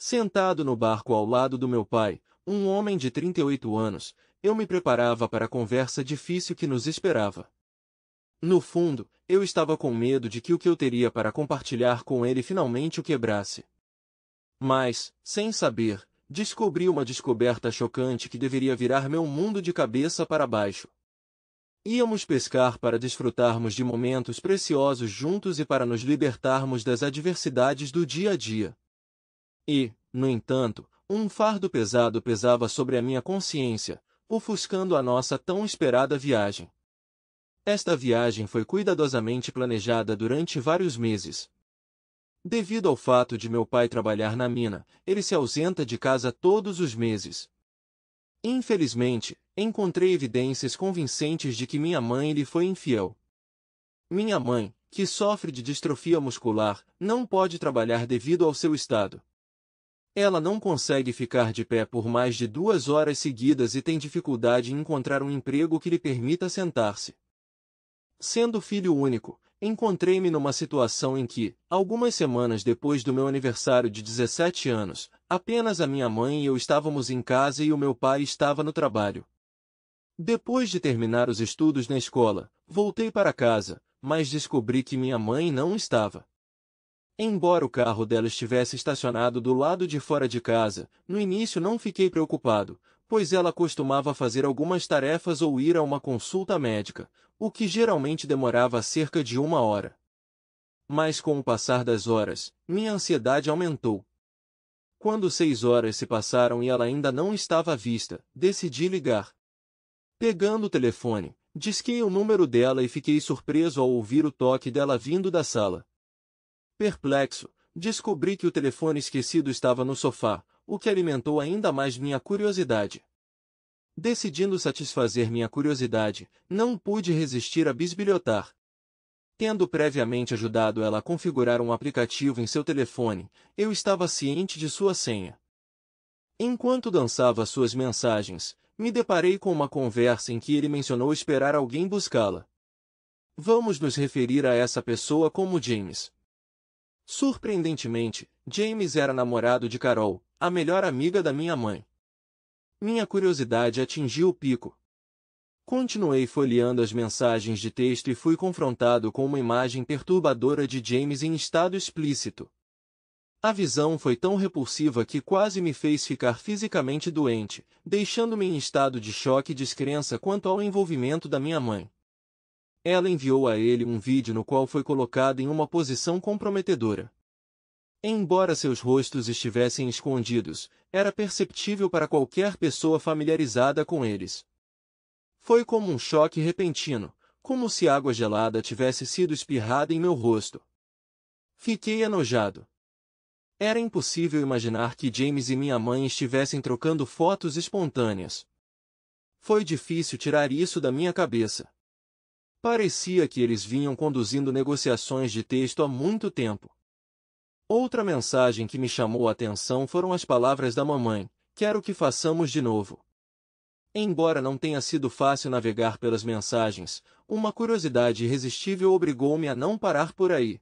Sentado no barco ao lado do meu pai, um homem de 38 anos, eu me preparava para a conversa difícil que nos esperava. No fundo, eu estava com medo de que o que eu teria para compartilhar com ele finalmente o quebrasse. Mas, sem saber, descobri uma descoberta chocante que deveria virar meu mundo de cabeça para baixo. Íamos pescar para desfrutarmos de momentos preciosos juntos e para nos libertarmos das adversidades do dia a dia. E, no entanto, um fardo pesado pesava sobre a minha consciência, ofuscando a nossa tão esperada viagem. Esta viagem foi cuidadosamente planejada durante vários meses. Devido ao fato de meu pai trabalhar na mina, ele se ausenta de casa todos os meses. Infelizmente, encontrei evidências convincentes de que minha mãe lhe foi infiel. Minha mãe, que sofre de distrofia muscular, não pode trabalhar devido ao seu estado. Ela não consegue ficar de pé por mais de 2 horas seguidas e tem dificuldade em encontrar um emprego que lhe permita sentar-se. Sendo filho único, encontrei-me numa situação em que, algumas semanas depois do meu aniversário de 17 anos, apenas a minha mãe e eu estávamos em casa e o meu pai estava no trabalho. Depois de terminar os estudos na escola, voltei para casa, mas descobri que minha mãe não estava. Embora o carro dela estivesse estacionado do lado de fora de casa, no início não fiquei preocupado, pois ela costumava fazer algumas tarefas ou ir a uma consulta médica, o que geralmente demorava cerca de 1 hora. Mas com o passar das horas, minha ansiedade aumentou. Quando 6 horas se passaram e ela ainda não estava à vista, decidi ligar. Pegando o telefone, disquei o número dela e fiquei surpreso ao ouvir o toque dela vindo da sala. Perplexo, descobri que o telefone esquecido estava no sofá, o que alimentou ainda mais minha curiosidade. Decidindo satisfazer minha curiosidade, não pude resistir a bisbilhotar. Tendo previamente ajudado ela a configurar um aplicativo em seu telefone, eu estava ciente de sua senha. Enquanto dançava suas mensagens, me deparei com uma conversa em que ele mencionou esperar alguém buscá-la. Vamos nos referir a essa pessoa como James. Surpreendentemente, James era namorado de Carol, a melhor amiga da minha mãe. Minha curiosidade atingiu o pico. Continuei folheando as mensagens de texto e fui confrontado com uma imagem perturbadora de James em estado explícito. A visão foi tão repulsiva que quase me fez ficar fisicamente doente, deixando-me em estado de choque e descrença quanto ao envolvimento da minha mãe. Ela enviou a ele um vídeo no qual foi colocado em uma posição comprometedora. Embora seus rostos estivessem escondidos, era perceptível para qualquer pessoa familiarizada com eles. Foi como um choque repentino, como se água gelada tivesse sido espirrada em meu rosto. Fiquei enojado. Era impossível imaginar que James e minha mãe estivessem trocando fotos espontâneas. Foi difícil tirar isso da minha cabeça. Parecia que eles vinham conduzindo negociações de texto há muito tempo. Outra mensagem que me chamou a atenção foram as palavras da mamãe: quero que façamos de novo. Embora não tenha sido fácil navegar pelas mensagens, uma curiosidade irresistível obrigou-me a não parar por aí.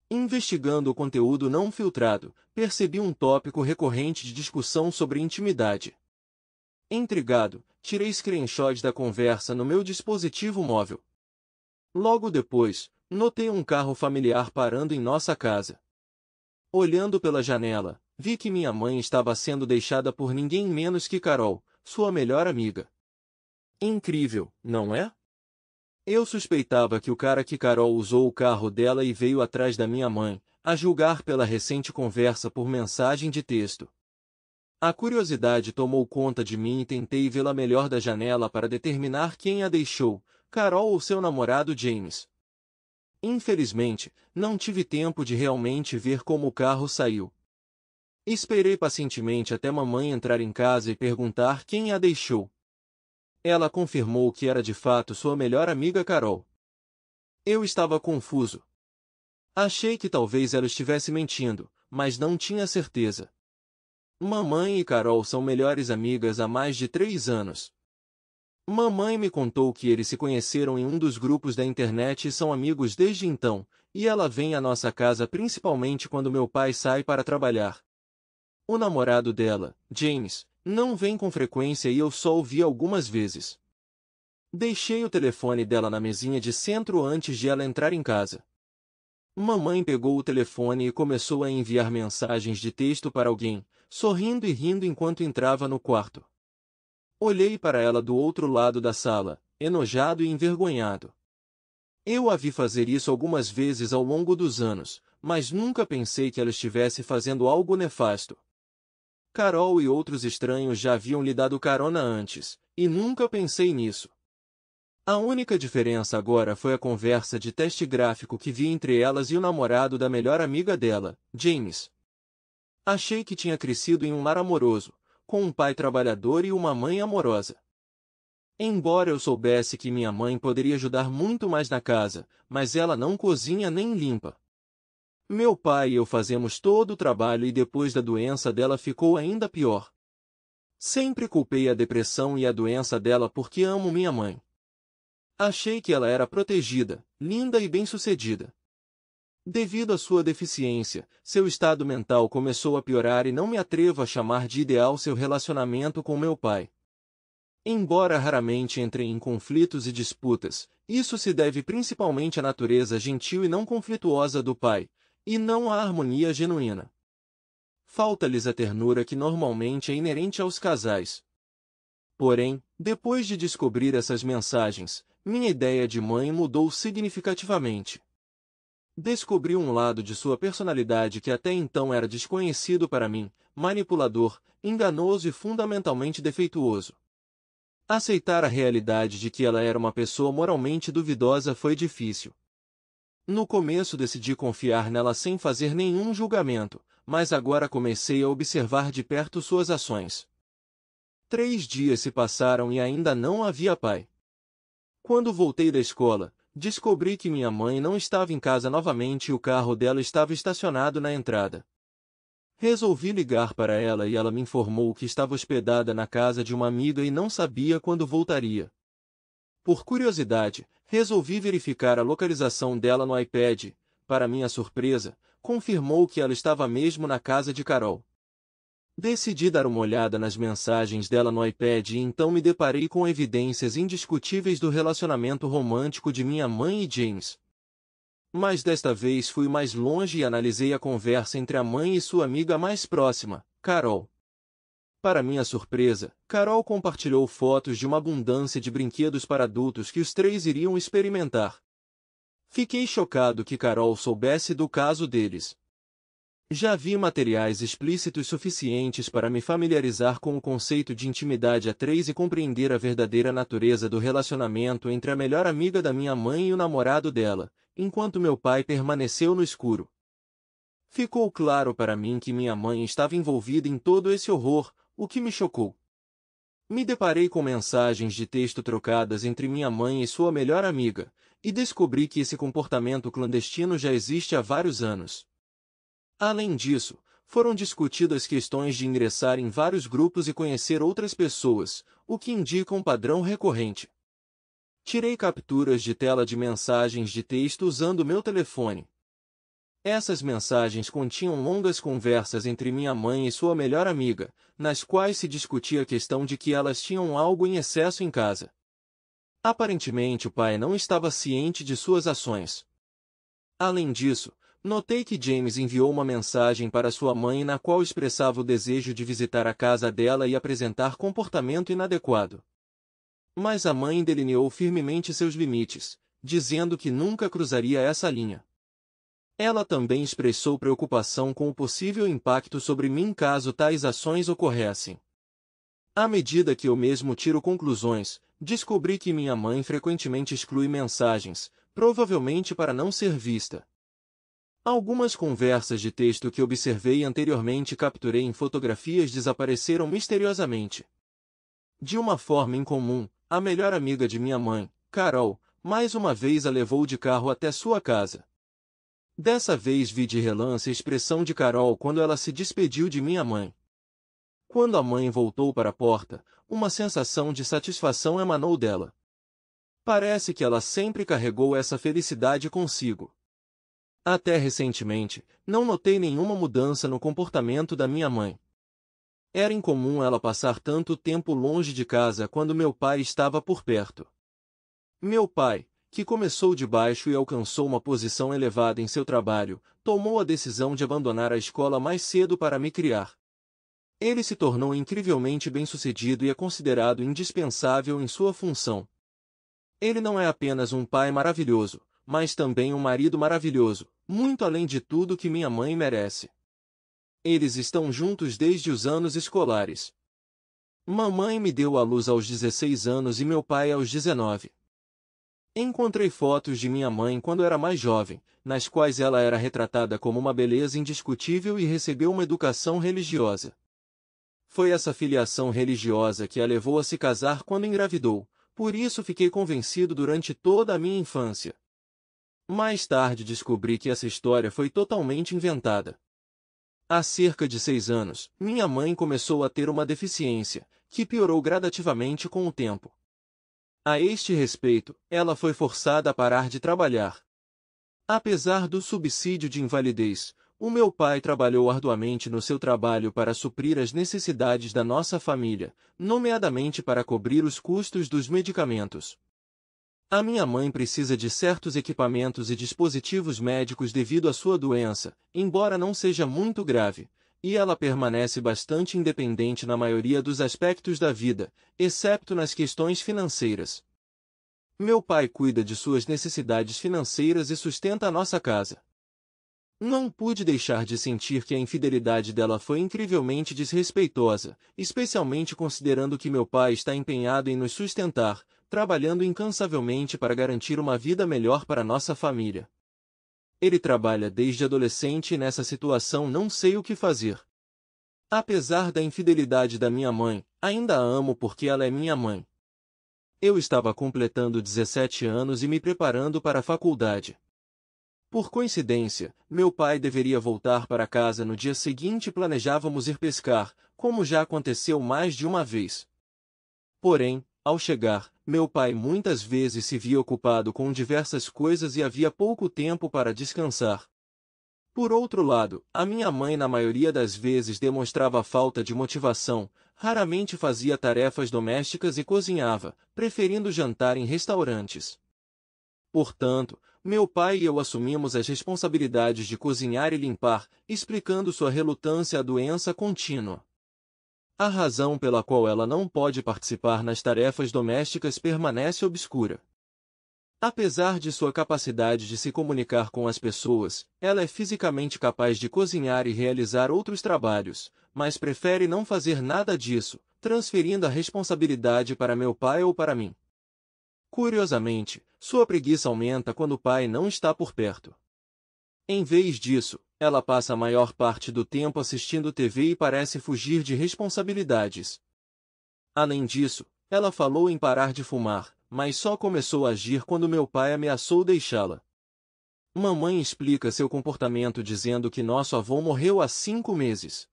Investigando o conteúdo não filtrado, percebi um tópico recorrente de discussão sobre intimidade. Intrigado, tirei screenshots da conversa no meu dispositivo móvel. Logo depois, notei um carro familiar parando em nossa casa. Olhando pela janela, vi que minha mãe estava sendo deixada por ninguém menos que Carol, sua melhor amiga. Incrível, não é? Eu suspeitava que o cara que Carol usou o carro dela e veio atrás da minha mãe, a julgar pela recente conversa por mensagem de texto. A curiosidade tomou conta de mim e tentei vê-la melhor da janela para determinar quem a deixou, Carol ou seu namorado James. Infelizmente, não tive tempo de realmente ver como o carro saiu. Esperei pacientemente até mamãe entrar em casa e perguntar quem a deixou. Ela confirmou que era de fato sua melhor amiga Carol. Eu estava confuso. Achei que talvez ela estivesse mentindo, mas não tinha certeza. Mamãe e Carol são melhores amigas há mais de 3 anos. Mamãe me contou que eles se conheceram em um dos grupos da internet e são amigos desde então, e ela vem à nossa casa principalmente quando meu pai sai para trabalhar. O namorado dela, James, não vem com frequência e eu só o vi algumas vezes. Deixei o telefone dela na mesinha de centro antes de ela entrar em casa. Mamãe pegou o telefone e começou a enviar mensagens de texto para alguém, sorrindo e rindo enquanto entrava no quarto. Olhei para ela do outro lado da sala, enojado e envergonhado. Eu a vi fazer isso algumas vezes ao longo dos anos, mas nunca pensei que ela estivesse fazendo algo nefasto. Carol e outros estranhos já haviam lhe dado carona antes, e nunca pensei nisso. A única diferença agora foi a conversa de teste gráfico que vi entre elas e o namorado da melhor amiga dela, James. Achei que tinha crescido em um lar amoroso, com um pai trabalhador e uma mãe amorosa. Embora eu soubesse que minha mãe poderia ajudar muito mais na casa, mas ela não cozinha nem limpa. Meu pai e eu fazemos todo o trabalho e depois da doença dela ficou ainda pior. Sempre culpei a depressão e a doença dela porque amo minha mãe. Achei que ela era protegida, linda e bem-sucedida. Devido à sua deficiência, seu estado mental começou a piorar e não me atrevo a chamar de ideal seu relacionamento com meu pai. Embora raramente entre em conflitos e disputas, isso se deve principalmente à natureza gentil e não conflituosa do pai, e não à harmonia genuína. Falta-lhes a ternura que normalmente é inerente aos casais. Porém, depois de descobrir essas mensagens, minha ideia de mãe mudou significativamente. Descobri um lado de sua personalidade que até então era desconhecido para mim, manipulador, enganoso e fundamentalmente defeituoso. Aceitar a realidade de que ela era uma pessoa moralmente duvidosa foi difícil. No começo decidi confiar nela sem fazer nenhum julgamento, mas agora comecei a observar de perto suas ações. 3 dias se passaram e ainda não havia pai. Quando voltei da escola, descobri que minha mãe não estava em casa novamente e o carro dela estava estacionado na entrada. Resolvi ligar para ela e ela me informou que estava hospedada na casa de uma amiga e não sabia quando voltaria. Por curiosidade, resolvi verificar a localização dela no iPad. Para minha surpresa, confirmou que ela estava mesmo na casa de Carol. Decidi dar uma olhada nas mensagens dela no iPad e então me deparei com evidências indiscutíveis do relacionamento romântico de minha mãe e James. Mas desta vez fui mais longe e analisei a conversa entre a mãe e sua amiga mais próxima, Carol. Para minha surpresa, Carol compartilhou fotos de uma abundância de brinquedos para adultos que os três iriam experimentar. Fiquei chocado que Carol soubesse do caso deles. Já vi materiais explícitos suficientes para me familiarizar com o conceito de intimidade a três e compreender a verdadeira natureza do relacionamento entre a melhor amiga da minha mãe e o namorado dela, enquanto meu pai permaneceu no escuro. Ficou claro para mim que minha mãe estava envolvida em todo esse horror, o que me chocou. Me deparei com mensagens de texto trocadas entre minha mãe e sua melhor amiga, e descobri que esse comportamento clandestino já existe há vários anos. Além disso, foram discutidas questões de ingressar em vários grupos e conhecer outras pessoas, o que indica um padrão recorrente. Tirei capturas de tela de mensagens de texto usando meu telefone. Essas mensagens continham longas conversas entre minha mãe e sua melhor amiga, nas quais se discutia a questão de que elas tinham algo em excesso em casa. Aparentemente o pai não estava ciente de suas ações. Além disso, notei que James enviou uma mensagem para sua mãe na qual expressava o desejo de visitar a casa dela e apresentar comportamento inadequado. Mas a mãe delineou firmemente seus limites, dizendo que nunca cruzaria essa linha. Ela também expressou preocupação com o possível impacto sobre mim caso tais ações ocorressem. À medida que eu mesmo tiro conclusões, descobri que minha mãe frequentemente exclui mensagens, provavelmente para não ser vista. Algumas conversas de texto que observei anteriormente e capturei em fotografias desapareceram misteriosamente. De uma forma incomum, a melhor amiga de minha mãe, Carol, mais uma vez a levou de carro até sua casa. Dessa vez vi de relance a expressão de Carol quando ela se despediu de minha mãe. Quando a mãe voltou para a porta, uma sensação de satisfação emanou dela. Parece que ela sempre carregou essa felicidade consigo. Até recentemente, não notei nenhuma mudança no comportamento da minha mãe. Era incomum ela passar tanto tempo longe de casa quando meu pai estava por perto. Meu pai, que começou de baixo e alcançou uma posição elevada em seu trabalho, tomou a decisão de abandonar a escola mais cedo para me criar. Ele se tornou incrivelmente bem-sucedido e é considerado indispensável em sua função. Ele não é apenas um pai maravilhoso, mas também um marido maravilhoso, muito além de tudo que minha mãe merece. Eles estão juntos desde os anos escolares. Mamãe me deu à luz aos 16 anos e meu pai aos 19. Encontrei fotos de minha mãe quando era mais jovem, nas quais ela era retratada como uma beleza indiscutível e recebeu uma educação religiosa. Foi essa filiação religiosa que a levou a se casar quando engravidou, por isso fiquei convencido durante toda a minha infância. Mais tarde descobri que essa história foi totalmente inventada. Há cerca de 6 anos, minha mãe começou a ter uma deficiência, que piorou gradativamente com o tempo. A este respeito, ela foi forçada a parar de trabalhar. Apesar do subsídio de invalidez, o meu pai trabalhou arduamente no seu trabalho para suprir as necessidades da nossa família, nomeadamente para cobrir os custos dos medicamentos. A minha mãe precisa de certos equipamentos e dispositivos médicos devido à sua doença, embora não seja muito grave, e ela permanece bastante independente na maioria dos aspectos da vida, exceto nas questões financeiras. Meu pai cuida de suas necessidades financeiras e sustenta a nossa casa. Não pude deixar de sentir que a infidelidade dela foi incrivelmente desrespeitosa, especialmente considerando que meu pai está empenhado em nos sustentar, trabalhando incansavelmente para garantir uma vida melhor para nossa família. Ele trabalha desde adolescente e nessa situação não sei o que fazer. Apesar da infidelidade da minha mãe, ainda a amo porque ela é minha mãe. Eu estava completando 17 anos e me preparando para a faculdade. Por coincidência, meu pai deveria voltar para casa no dia seguinte e planejávamos ir pescar, como já aconteceu mais de uma vez. Porém, ao chegar, meu pai muitas vezes se via ocupado com diversas coisas e havia pouco tempo para descansar. Por outro lado, a minha mãe na maioria das vezes demonstrava falta de motivação, raramente fazia tarefas domésticas e cozinhava, preferindo jantar em restaurantes. Portanto, meu pai e eu assumimos as responsabilidades de cozinhar e limpar, explicando sua relutância à doença contínua. A razão pela qual ela não pode participar nas tarefas domésticas permanece obscura. Apesar de sua capacidade de se comunicar com as pessoas, ela é fisicamente capaz de cozinhar e realizar outros trabalhos, mas prefere não fazer nada disso, transferindo a responsabilidade para meu pai ou para mim. Curiosamente, sua preguiça aumenta quando o pai não está por perto. Em vez disso, ela passa a maior parte do tempo assistindo TV e parece fugir de responsabilidades. Além disso, ela falou em parar de fumar, mas só começou a agir quando meu pai ameaçou deixá-la. Mamãe explica seu comportamento dizendo que nosso avô morreu há 5 meses.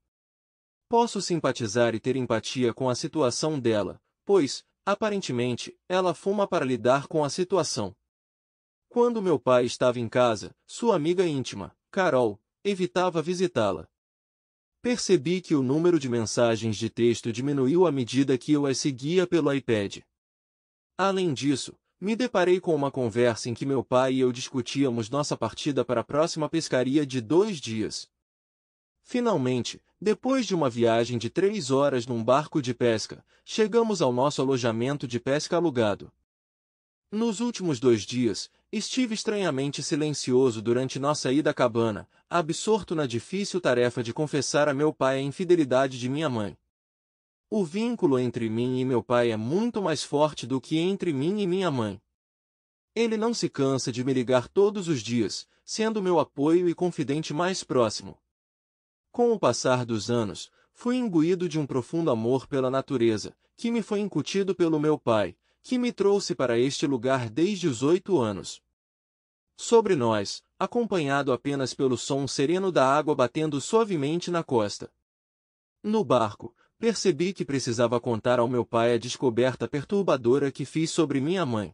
Posso simpatizar e ter empatia com a situação dela, pois, aparentemente, ela fuma para lidar com a situação. Quando meu pai estava em casa, sua amiga íntima, Carol, evitava visitá-la. Percebi que o número de mensagens de texto diminuiu à medida que eu as seguia pelo iPad. Além disso, me deparei com uma conversa em que meu pai e eu discutíamos nossa partida para a próxima pescaria de 2 dias. Finalmente, depois de uma viagem de 3 horas num barco de pesca, chegamos ao nosso alojamento de pesca alugado. Nos últimos 2 dias, estive estranhamente silencioso durante nossa ida à cabana, absorto na difícil tarefa de confessar a meu pai a infidelidade de minha mãe. O vínculo entre mim e meu pai é muito mais forte do que entre mim e minha mãe. Ele não se cansa de me ligar todos os dias, sendo meu apoio e confidente mais próximo. Com o passar dos anos, fui imbuído de um profundo amor pela natureza, que me foi incutido pelo meu pai, que me trouxe para este lugar desde os 8 anos. Sobre nós, acompanhado apenas pelo som sereno da água batendo suavemente na costa. No barco, percebi que precisava contar ao meu pai a descoberta perturbadora que fiz sobre minha mãe.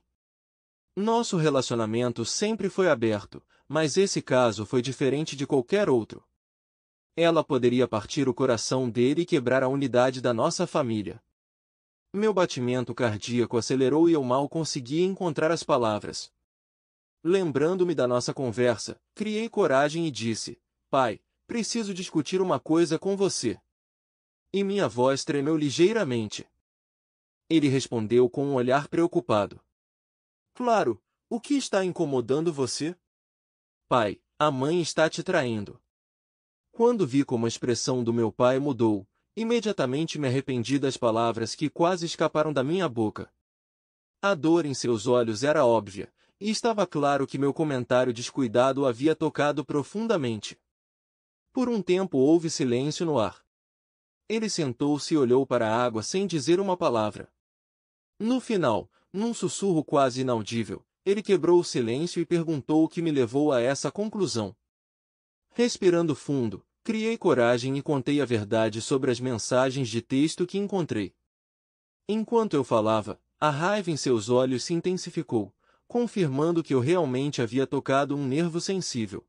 Nosso relacionamento sempre foi aberto, mas esse caso foi diferente de qualquer outro. Ela poderia partir o coração dele e quebrar a unidade da nossa família. Meu batimento cardíaco acelerou e eu mal conseguia encontrar as palavras. Lembrando-me da nossa conversa, criei coragem e disse: Pai, preciso discutir uma coisa com você. E minha voz tremeu ligeiramente. Ele respondeu com um olhar preocupado. Claro, o que está incomodando você? Pai, a mãe está te traindo. Quando vi como a expressão do meu pai mudou, imediatamente me arrependi das palavras que quase escaparam da minha boca. A dor em seus olhos era óbvia, e estava claro que meu comentário descuidado o havia tocado profundamente. Por um tempo houve silêncio no ar. Ele sentou-se e olhou para a água sem dizer uma palavra. No final, num sussurro quase inaudível, ele quebrou o silêncio e perguntou o que me levou a essa conclusão. Respirando fundo, criei coragem e contei a verdade sobre as mensagens de texto que encontrei. Enquanto eu falava, a raiva em seus olhos se intensificou, confirmando que eu realmente havia tocado um nervo sensível.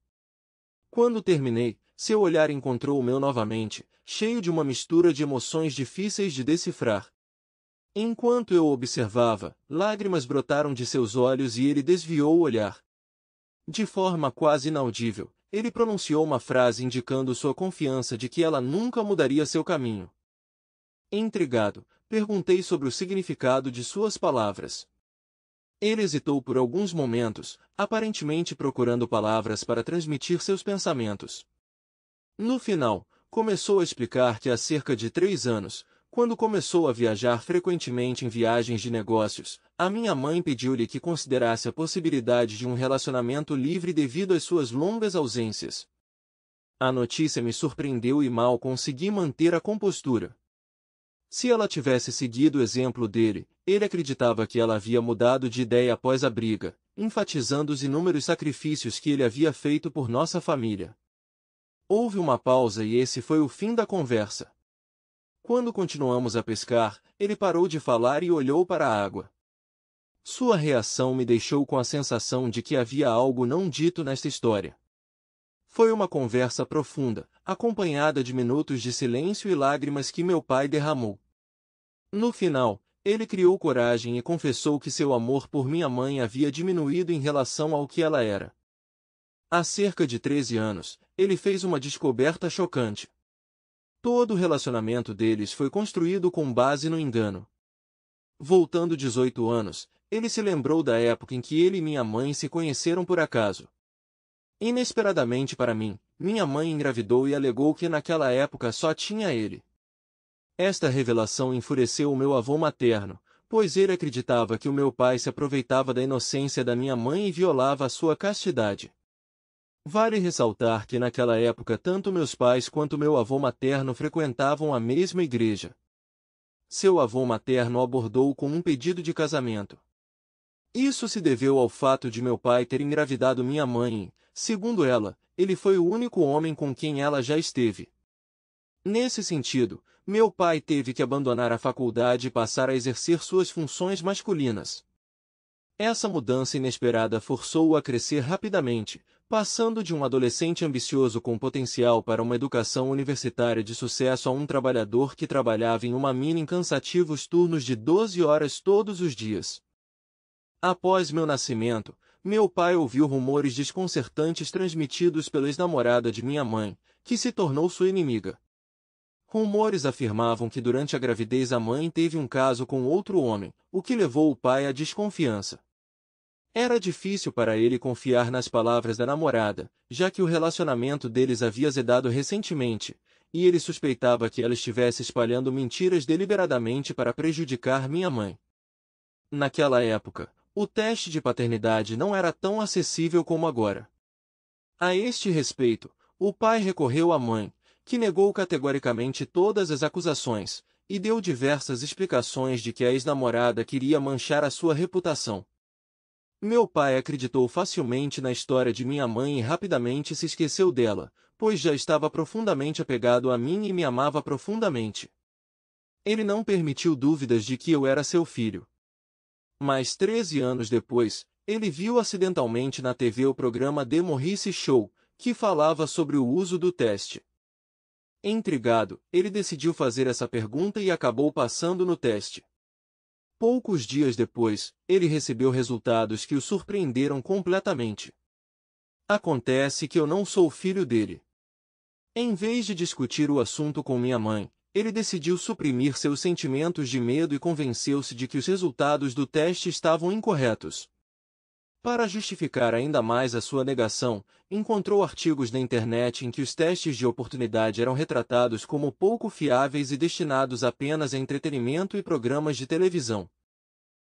Quando terminei, seu olhar encontrou o meu novamente, cheio de uma mistura de emoções difíceis de decifrar. Enquanto eu o observava, lágrimas brotaram de seus olhos e ele desviou o olhar. De forma quase inaudível, ele pronunciou uma frase indicando sua confiança de que ela nunca mudaria seu caminho. Intrigado, perguntei sobre o significado de suas palavras. Ele hesitou por alguns momentos, aparentemente procurando palavras para transmitir seus pensamentos. No final, começou a explicar que há cerca de 3 anos, quando começou a viajar frequentemente em viagens de negócios, a minha mãe pediu-lhe que considerasse a possibilidade de um relacionamento livre devido às suas longas ausências. A notícia me surpreendeu e mal consegui manter a compostura. Se ela tivesse seguido o exemplo dele, ele acreditava que ela havia mudado de ideia após a briga, enfatizando os inúmeros sacrifícios que ele havia feito por nossa família. Houve uma pausa e esse foi o fim da conversa. Quando continuamos a pescar, ele parou de falar e olhou para a água. Sua reação me deixou com a sensação de que havia algo não dito nesta história. Foi uma conversa profunda, acompanhada de minutos de silêncio e lágrimas que meu pai derramou. No final, ele criou coragem e confessou que seu amor por minha mãe havia diminuído em relação ao que ela era. Há cerca de 13 anos, ele fez uma descoberta chocante. Todo o relacionamento deles foi construído com base no engano. Voltando 18 anos, ele se lembrou da época em que ele e minha mãe se conheceram por acaso. Inesperadamente para mim, minha mãe engravidou e alegou que naquela época só tinha ele. Esta revelação enfureceu o meu avô materno, pois ele acreditava que o meu pai se aproveitava da inocência da minha mãe e violava a sua castidade. Vale ressaltar que naquela época tanto meus pais quanto meu avô materno frequentavam a mesma igreja. Seu avô materno o abordou com um pedido de casamento. Isso se deveu ao fato de meu pai ter engravidado minha mãe e, segundo ela, ele foi o único homem com quem ela já esteve. Nesse sentido, meu pai teve que abandonar a faculdade e passar a exercer suas funções masculinas. Essa mudança inesperada forçou-o a crescer rapidamente, passando de um adolescente ambicioso com potencial para uma educação universitária de sucesso a um trabalhador que trabalhava em uma mina em cansativos turnos de 12 horas todos os dias. Após meu nascimento, meu pai ouviu rumores desconcertantes transmitidos pela ex-namorada de minha mãe, que se tornou sua inimiga. Rumores afirmavam que durante a gravidez a mãe teve um caso com outro homem, o que levou o pai à desconfiança. Era difícil para ele confiar nas palavras da namorada, já que o relacionamento deles havia azedado recentemente, e ele suspeitava que ela estivesse espalhando mentiras deliberadamente para prejudicar minha mãe. Naquela época, o teste de paternidade não era tão acessível como agora. A este respeito, o pai recorreu à mãe, que negou categoricamente todas as acusações, e deu diversas explicações de que a ex-namorada queria manchar a sua reputação. Meu pai acreditou facilmente na história de minha mãe e rapidamente se esqueceu dela, pois já estava profundamente apegado a mim e me amava profundamente. Ele não permitiu dúvidas de que eu era seu filho. Mas 13 anos depois, ele viu acidentalmente na TV o programa The Morrissey Show, que falava sobre o uso do teste. Intrigado, ele decidiu fazer essa pergunta e acabou passando no teste. Poucos dias depois, ele recebeu resultados que o surpreenderam completamente. Acontece que eu não sou filho dele. Em vez de discutir o assunto com minha mãe, ele decidiu suprimir seus sentimentos de medo e convenceu-se de que os resultados do teste estavam incorretos. Para justificar ainda mais a sua negação, encontrou artigos na internet em que os testes de oportunidade eram retratados como pouco fiáveis e destinados apenas a entretenimento e programas de televisão.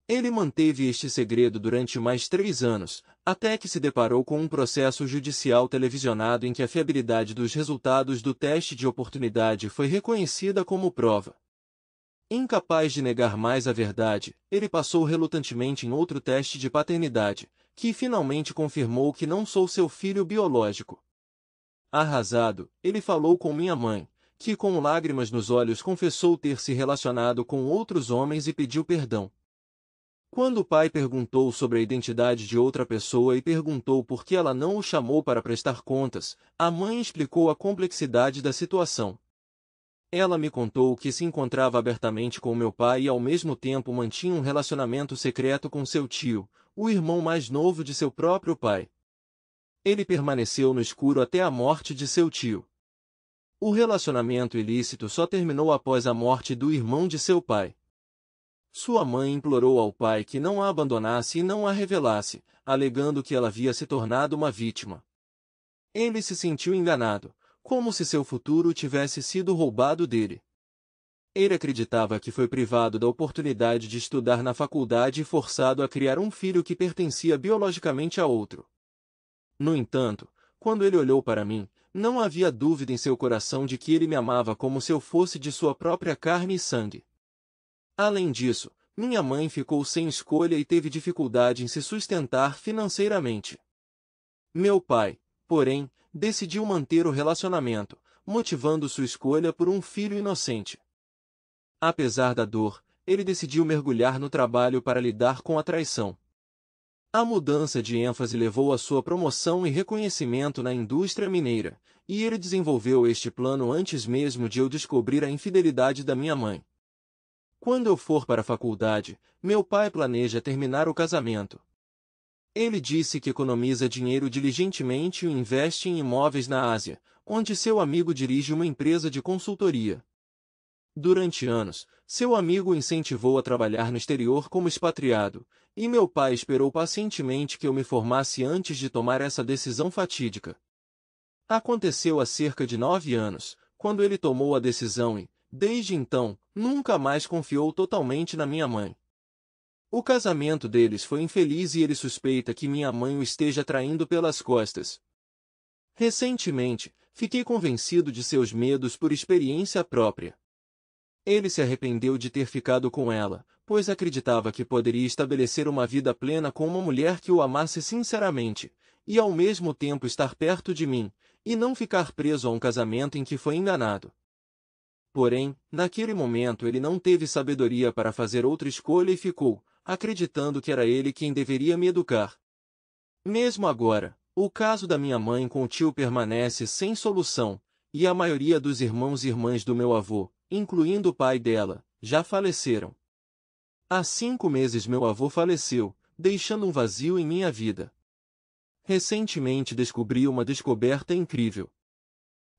Ele manteve este segredo durante mais 3 anos, até que se deparou com um processo judicial televisionado em que a fiabilidade dos resultados do teste de oportunidade foi reconhecida como prova. Incapaz de negar mais a verdade, ele passou relutantemente em outro teste de paternidade, que finalmente confirmou que não sou seu filho biológico. Arrasado, ele falou com minha mãe, que com lágrimas nos olhos confessou ter se relacionado com outros homens e pediu perdão. Quando o pai perguntou sobre a identidade de outra pessoa e perguntou por que ela não o chamou para prestar contas, a mãe explicou a complexidade da situação. Ela me contou que se encontrava abertamente com meu pai e ao mesmo tempo mantinha um relacionamento secreto com seu tio, o irmão mais novo de seu próprio pai. Ele permaneceu no escuro até a morte de seu tio. O relacionamento ilícito só terminou após a morte do irmão de seu pai. Sua mãe implorou ao pai que não a abandonasse e não a revelasse, alegando que ela havia se tornado uma vítima. Ele se sentiu enganado, como se seu futuro tivesse sido roubado dele. Ele acreditava que foi privado da oportunidade de estudar na faculdade e forçado a criar um filho que pertencia biologicamente a outro. No entanto, quando ele olhou para mim, não havia dúvida em seu coração de que ele me amava como se eu fosse de sua própria carne e sangue. Além disso, minha mãe ficou sem escolha e teve dificuldade em se sustentar financeiramente. Meu pai, porém, decidiu manter o relacionamento, motivando sua escolha por um filho inocente. Apesar da dor, ele decidiu mergulhar no trabalho para lidar com a traição. A mudança de ênfase levou à sua promoção e reconhecimento na indústria mineira, e ele desenvolveu este plano antes mesmo de eu descobrir a infidelidade da minha mãe. Quando eu for para a faculdade, meu pai planeja terminar o casamento. Ele disse que economiza dinheiro diligentemente e o investe em imóveis na Ásia, onde seu amigo dirige uma empresa de consultoria. Durante anos, seu amigo o incentivou a trabalhar no exterior como expatriado, e meu pai esperou pacientemente que eu me formasse antes de tomar essa decisão fatídica. Aconteceu há cerca de 9 anos, quando ele tomou a decisão e, desde então, nunca mais confiou totalmente na minha mãe. O casamento deles foi infeliz e ele suspeita que minha mãe o esteja traindo pelas costas. Recentemente, fiquei convencido de seus medos por experiência própria. Ele se arrependeu de ter ficado com ela, pois acreditava que poderia estabelecer uma vida plena com uma mulher que o amasse sinceramente, e ao mesmo tempo estar perto de mim, e não ficar preso a um casamento em que foi enganado. Porém, naquele momento ele não teve sabedoria para fazer outra escolha e ficou, acreditando que era ele quem deveria me educar. Mesmo agora, o caso da minha mãe com o tio permanece sem solução, e a maioria dos irmãos e irmãs do meu avô, incluindo o pai dela, já faleceram. Há 5 meses meu avô faleceu, deixando um vazio em minha vida. Recentemente descobri uma descoberta incrível.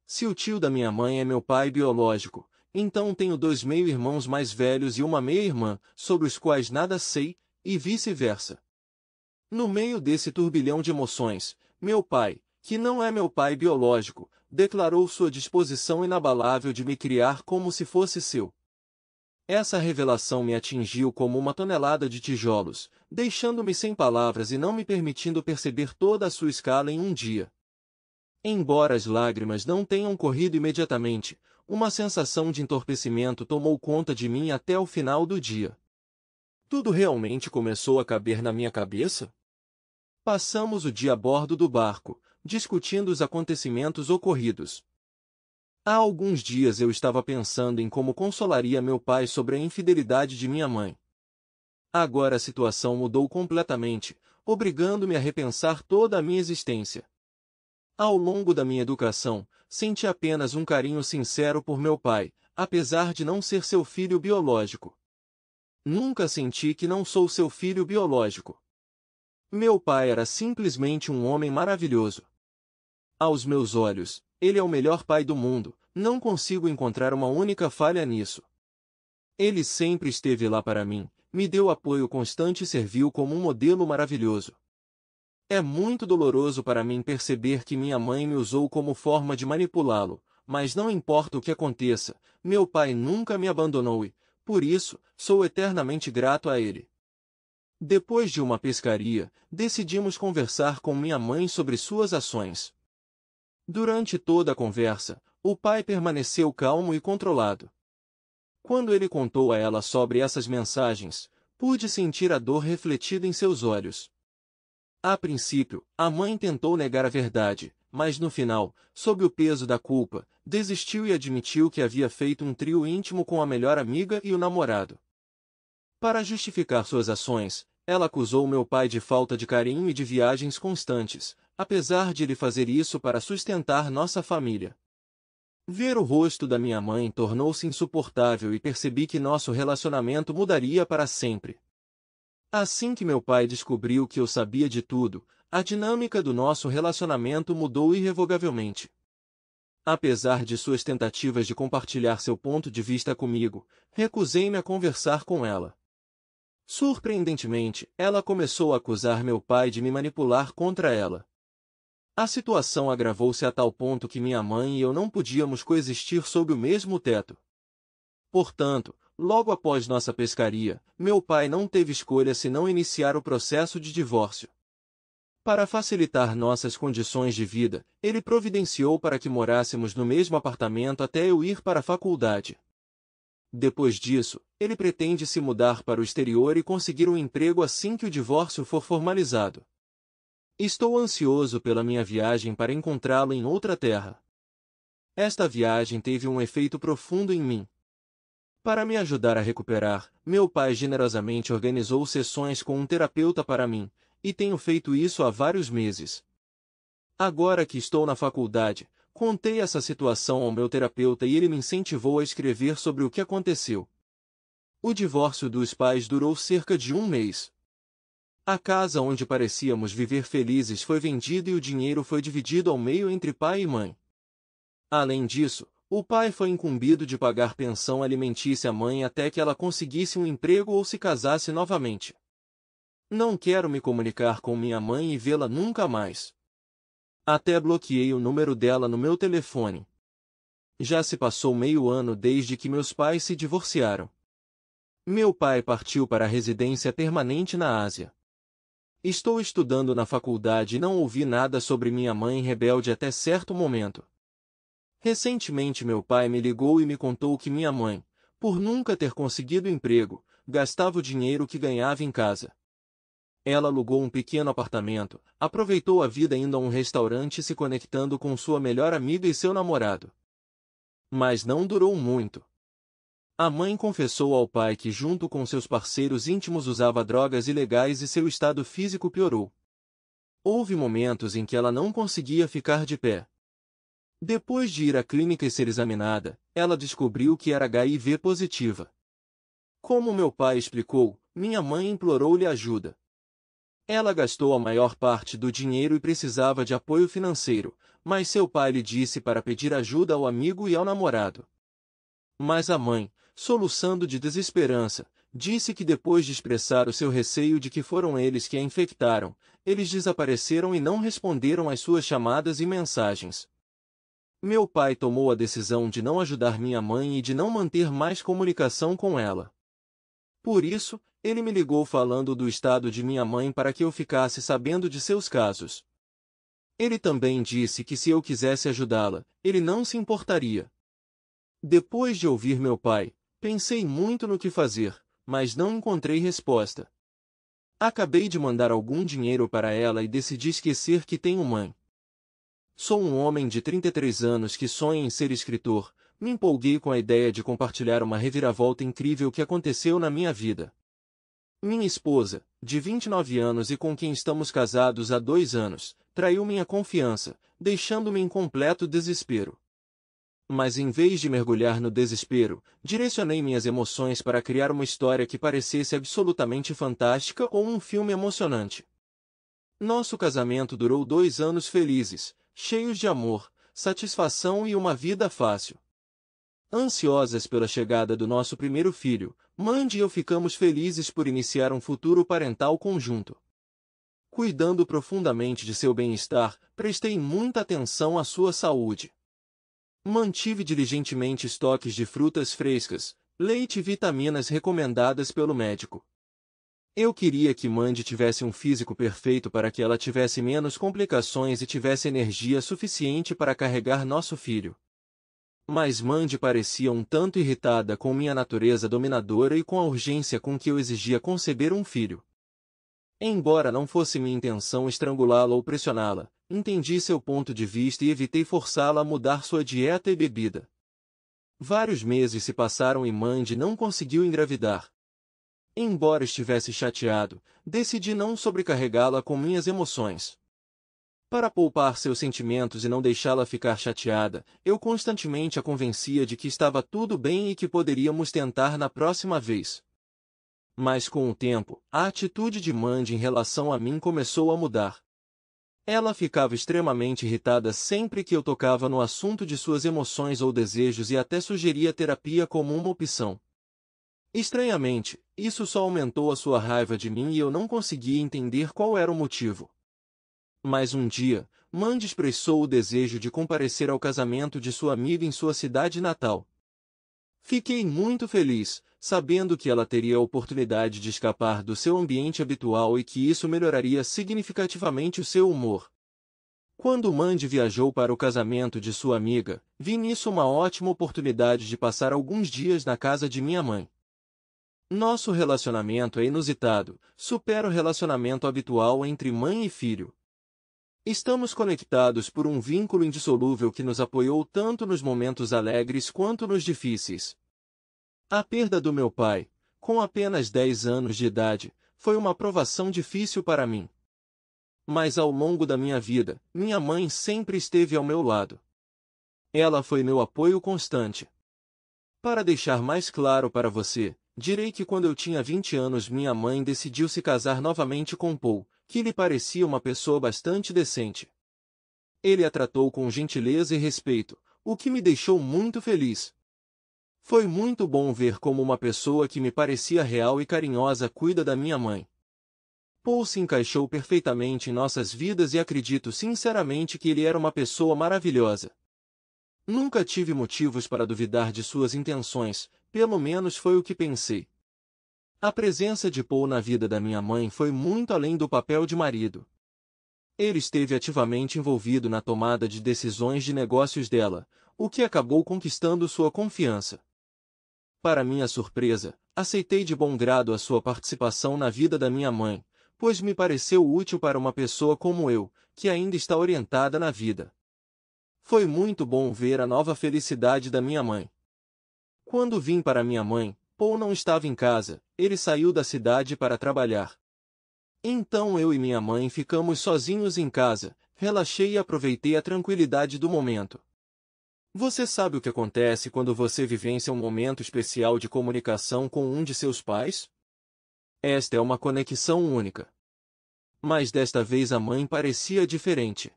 Se o tio da minha mãe é meu pai biológico, então tenho 2 meio-irmãos mais velhos e uma meia-irmã, sobre os quais nada sei, e vice-versa. No meio desse turbilhão de emoções, meu pai, que não é meu pai biológico, declarou sua disposição inabalável de me criar como se fosse seu. Essa revelação me atingiu como uma tonelada de tijolos, deixando-me sem palavras e não me permitindo perceber toda a sua escala em um dia. Embora as lágrimas não tenham corrido imediatamente, uma sensação de entorpecimento tomou conta de mim até o final do dia. Tudo realmente começou a caber na minha cabeça? Passamos o dia a bordo do barco, discutindo os acontecimentos ocorridos. Há alguns dias eu estava pensando em como consolaria meu pai sobre a infidelidade de minha mãe. Agora a situação mudou completamente, obrigando-me a repensar toda a minha existência. Ao longo da minha educação, senti apenas um carinho sincero por meu pai, apesar de não ser seu filho biológico. Nunca senti que não sou seu filho biológico. Meu pai era simplesmente um homem maravilhoso. Aos meus olhos, ele é o melhor pai do mundo, não consigo encontrar uma única falha nisso. Ele sempre esteve lá para mim, me deu apoio constante e serviu como um modelo maravilhoso. É muito doloroso para mim perceber que minha mãe me usou como forma de manipulá-lo, mas não importa o que aconteça, meu pai nunca me abandonou e, por isso, sou eternamente grato a ele. Depois de uma pescaria, decidimos conversar com minha mãe sobre suas ações. Durante toda a conversa, o pai permaneceu calmo e controlado. Quando ele contou a ela sobre essas mensagens, pude sentir a dor refletida em seus olhos. A princípio, a mãe tentou negar a verdade, mas no final, sob o peso da culpa, desistiu e admitiu que havia feito um trio íntimo com a melhor amiga e o namorado. Para justificar suas ações, ela acusou meu pai de falta de carinho e de viagens constantes, apesar de ele fazer isso para sustentar nossa família. Ver o rosto da minha mãe tornou-se insuportável e percebi que nosso relacionamento mudaria para sempre. Assim que meu pai descobriu que eu sabia de tudo, a dinâmica do nosso relacionamento mudou irrevogavelmente. Apesar de suas tentativas de compartilhar seu ponto de vista comigo, recusei-me a conversar com ela. Surpreendentemente, ela começou a acusar meu pai de me manipular contra ela. A situação agravou-se a tal ponto que minha mãe e eu não podíamos coexistir sob o mesmo teto. Portanto, logo após nossa pescaria, meu pai não teve escolha senão iniciar o processo de divórcio. Para facilitar nossas condições de vida, ele providenciou para que morássemos no mesmo apartamento até eu ir para a faculdade. Depois disso, ele pretende se mudar para o exterior e conseguir um emprego assim que o divórcio for formalizado. Estou ansioso pela minha viagem para encontrá-lo em outra terra. Esta viagem teve um efeito profundo em mim. Para me ajudar a recuperar, meu pai generosamente organizou sessões com um terapeuta para mim, e tenho feito isso há vários meses. Agora que estou na faculdade, contei essa situação ao meu terapeuta e ele me incentivou a escrever sobre o que aconteceu. O divórcio dos pais durou cerca de um mês. A casa onde parecíamos viver felizes foi vendida e o dinheiro foi dividido ao meio entre pai e mãe. Além disso, o pai foi incumbido de pagar pensão alimentícia à mãe até que ela conseguisse um emprego ou se casasse novamente. Não quero me comunicar com minha mãe e vê-la nunca mais. Até bloqueei o número dela no meu telefone. Já se passou meio ano desde que meus pais se divorciaram. Meu pai partiu para a residência permanente na Ásia. Estou estudando na faculdade e não ouvi nada sobre minha mãe rebelde até certo momento. Recentemente meu pai me ligou e me contou que minha mãe, por nunca ter conseguido emprego, gastava o dinheiro que ganhava em casa. Ela alugou um pequeno apartamento, aproveitou a vida indo a um restaurante e se conectando com sua melhor amiga e seu namorado. Mas não durou muito. A mãe confessou ao pai que junto com seus parceiros íntimos usava drogas ilegais e seu estado físico piorou. Houve momentos em que ela não conseguia ficar de pé. Depois de ir à clínica e ser examinada, ela descobriu que era HIV positiva. Como meu pai explicou, minha mãe implorou-lhe ajuda. Ela gastou a maior parte do dinheiro e precisava de apoio financeiro, mas seu pai lhe disse para pedir ajuda ao amigo e ao namorado. Mas a mãe, soluçando de desesperança, disse que depois de expressar o seu receio de que foram eles que a infectaram, eles desapareceram e não responderam às suas chamadas e mensagens. Meu pai tomou a decisão de não ajudar minha mãe e de não manter mais comunicação com ela. Por isso, ele me ligou falando do estado de minha mãe para que eu ficasse sabendo de seus casos. Ele também disse que se eu quisesse ajudá-la, ele não se importaria. Depois de ouvir meu pai, pensei muito no que fazer, mas não encontrei resposta. Acabei de mandar algum dinheiro para ela e decidi esquecer que tenho mãe. Sou um homem de 33 anos que sonha em ser escritor. Me empolguei com a ideia de compartilhar uma reviravolta incrível que aconteceu na minha vida. Minha esposa, de 29 anos e com quem estamos casados há 2 anos, traiu minha confiança, deixando-me em completo desespero. Mas em vez de mergulhar no desespero, direcionei minhas emoções para criar uma história que parecesse absolutamente fantástica ou um filme emocionante. Nosso casamento durou 2 anos felizes, cheios de amor, satisfação e uma vida fácil. Ansiosas pela chegada do nosso primeiro filho, Mandy e eu ficamos felizes por iniciar um futuro parental conjunto. Cuidando profundamente de seu bem-estar, prestei muita atenção à sua saúde. Mantive diligentemente estoques de frutas frescas, leite e vitaminas recomendadas pelo médico. Eu queria que Mandy tivesse um físico perfeito para que ela tivesse menos complicações e tivesse energia suficiente para carregar nosso filho. Mas Mandy parecia um tanto irritada com minha natureza dominadora e com a urgência com que eu exigia conceber um filho. Embora não fosse minha intenção estrangulá-la ou pressioná-la, entendi seu ponto de vista e evitei forçá-la a mudar sua dieta e bebida. Vários meses se passaram e Mandy não conseguiu engravidar. Embora estivesse chateado, decidi não sobrecarregá-la com minhas emoções. Para poupar seus sentimentos e não deixá-la ficar chateada, eu constantemente a convencia de que estava tudo bem e que poderíamos tentar na próxima vez. Mas com o tempo, a atitude de Mandy em relação a mim começou a mudar. Ela ficava extremamente irritada sempre que eu tocava no assunto de suas emoções ou desejos e até sugeria terapia como uma opção. Estranhamente, isso só aumentou a sua raiva de mim e eu não conseguia entender qual era o motivo. Mas um dia, Mandy expressou o desejo de comparecer ao casamento de sua amiga em sua cidade natal. Fiquei muito feliz, sabendo que ela teria a oportunidade de escapar do seu ambiente habitual e que isso melhoraria significativamente o seu humor. Quando Mandy viajou para o casamento de sua amiga, vi nisso uma ótima oportunidade de passar alguns dias na casa de minha mãe. Nosso relacionamento é inusitado, supera o relacionamento habitual entre mãe e filho. Estamos conectados por um vínculo indissolúvel que nos apoiou tanto nos momentos alegres quanto nos difíceis. A perda do meu pai, com apenas 10 anos de idade, foi uma provação difícil para mim. Mas ao longo da minha vida, minha mãe sempre esteve ao meu lado. Ela foi meu apoio constante. Para deixar mais claro para você, direi que quando eu tinha 20 anos minha mãe decidiu se casar novamente com Paul, que lhe parecia uma pessoa bastante decente. Ele a tratou com gentileza e respeito, o que me deixou muito feliz. Foi muito bom ver como uma pessoa que me parecia real e carinhosa cuida da minha mãe. Paul se encaixou perfeitamente em nossas vidas e acredito sinceramente que ele era uma pessoa maravilhosa. Nunca tive motivos para duvidar de suas intenções, pelo menos foi o que pensei. A presença de Paul na vida da minha mãe foi muito além do papel de marido. Ele esteve ativamente envolvido na tomada de decisões de negócios dela, o que acabou conquistando sua confiança. Para minha surpresa, aceitei de bom grado a sua participação na vida da minha mãe, pois me pareceu útil para uma pessoa como eu, que ainda está orientada na vida. Foi muito bom ver a nova felicidade da minha mãe. Quando vim para minha mãe, Paul não estava em casa, ele saiu da cidade para trabalhar. Então eu e minha mãe ficamos sozinhos em casa, relaxei e aproveitei a tranquilidade do momento. Você sabe o que acontece quando você vivencia um momento especial de comunicação com um de seus pais? Esta é uma conexão única. Mas desta vez a mãe parecia diferente.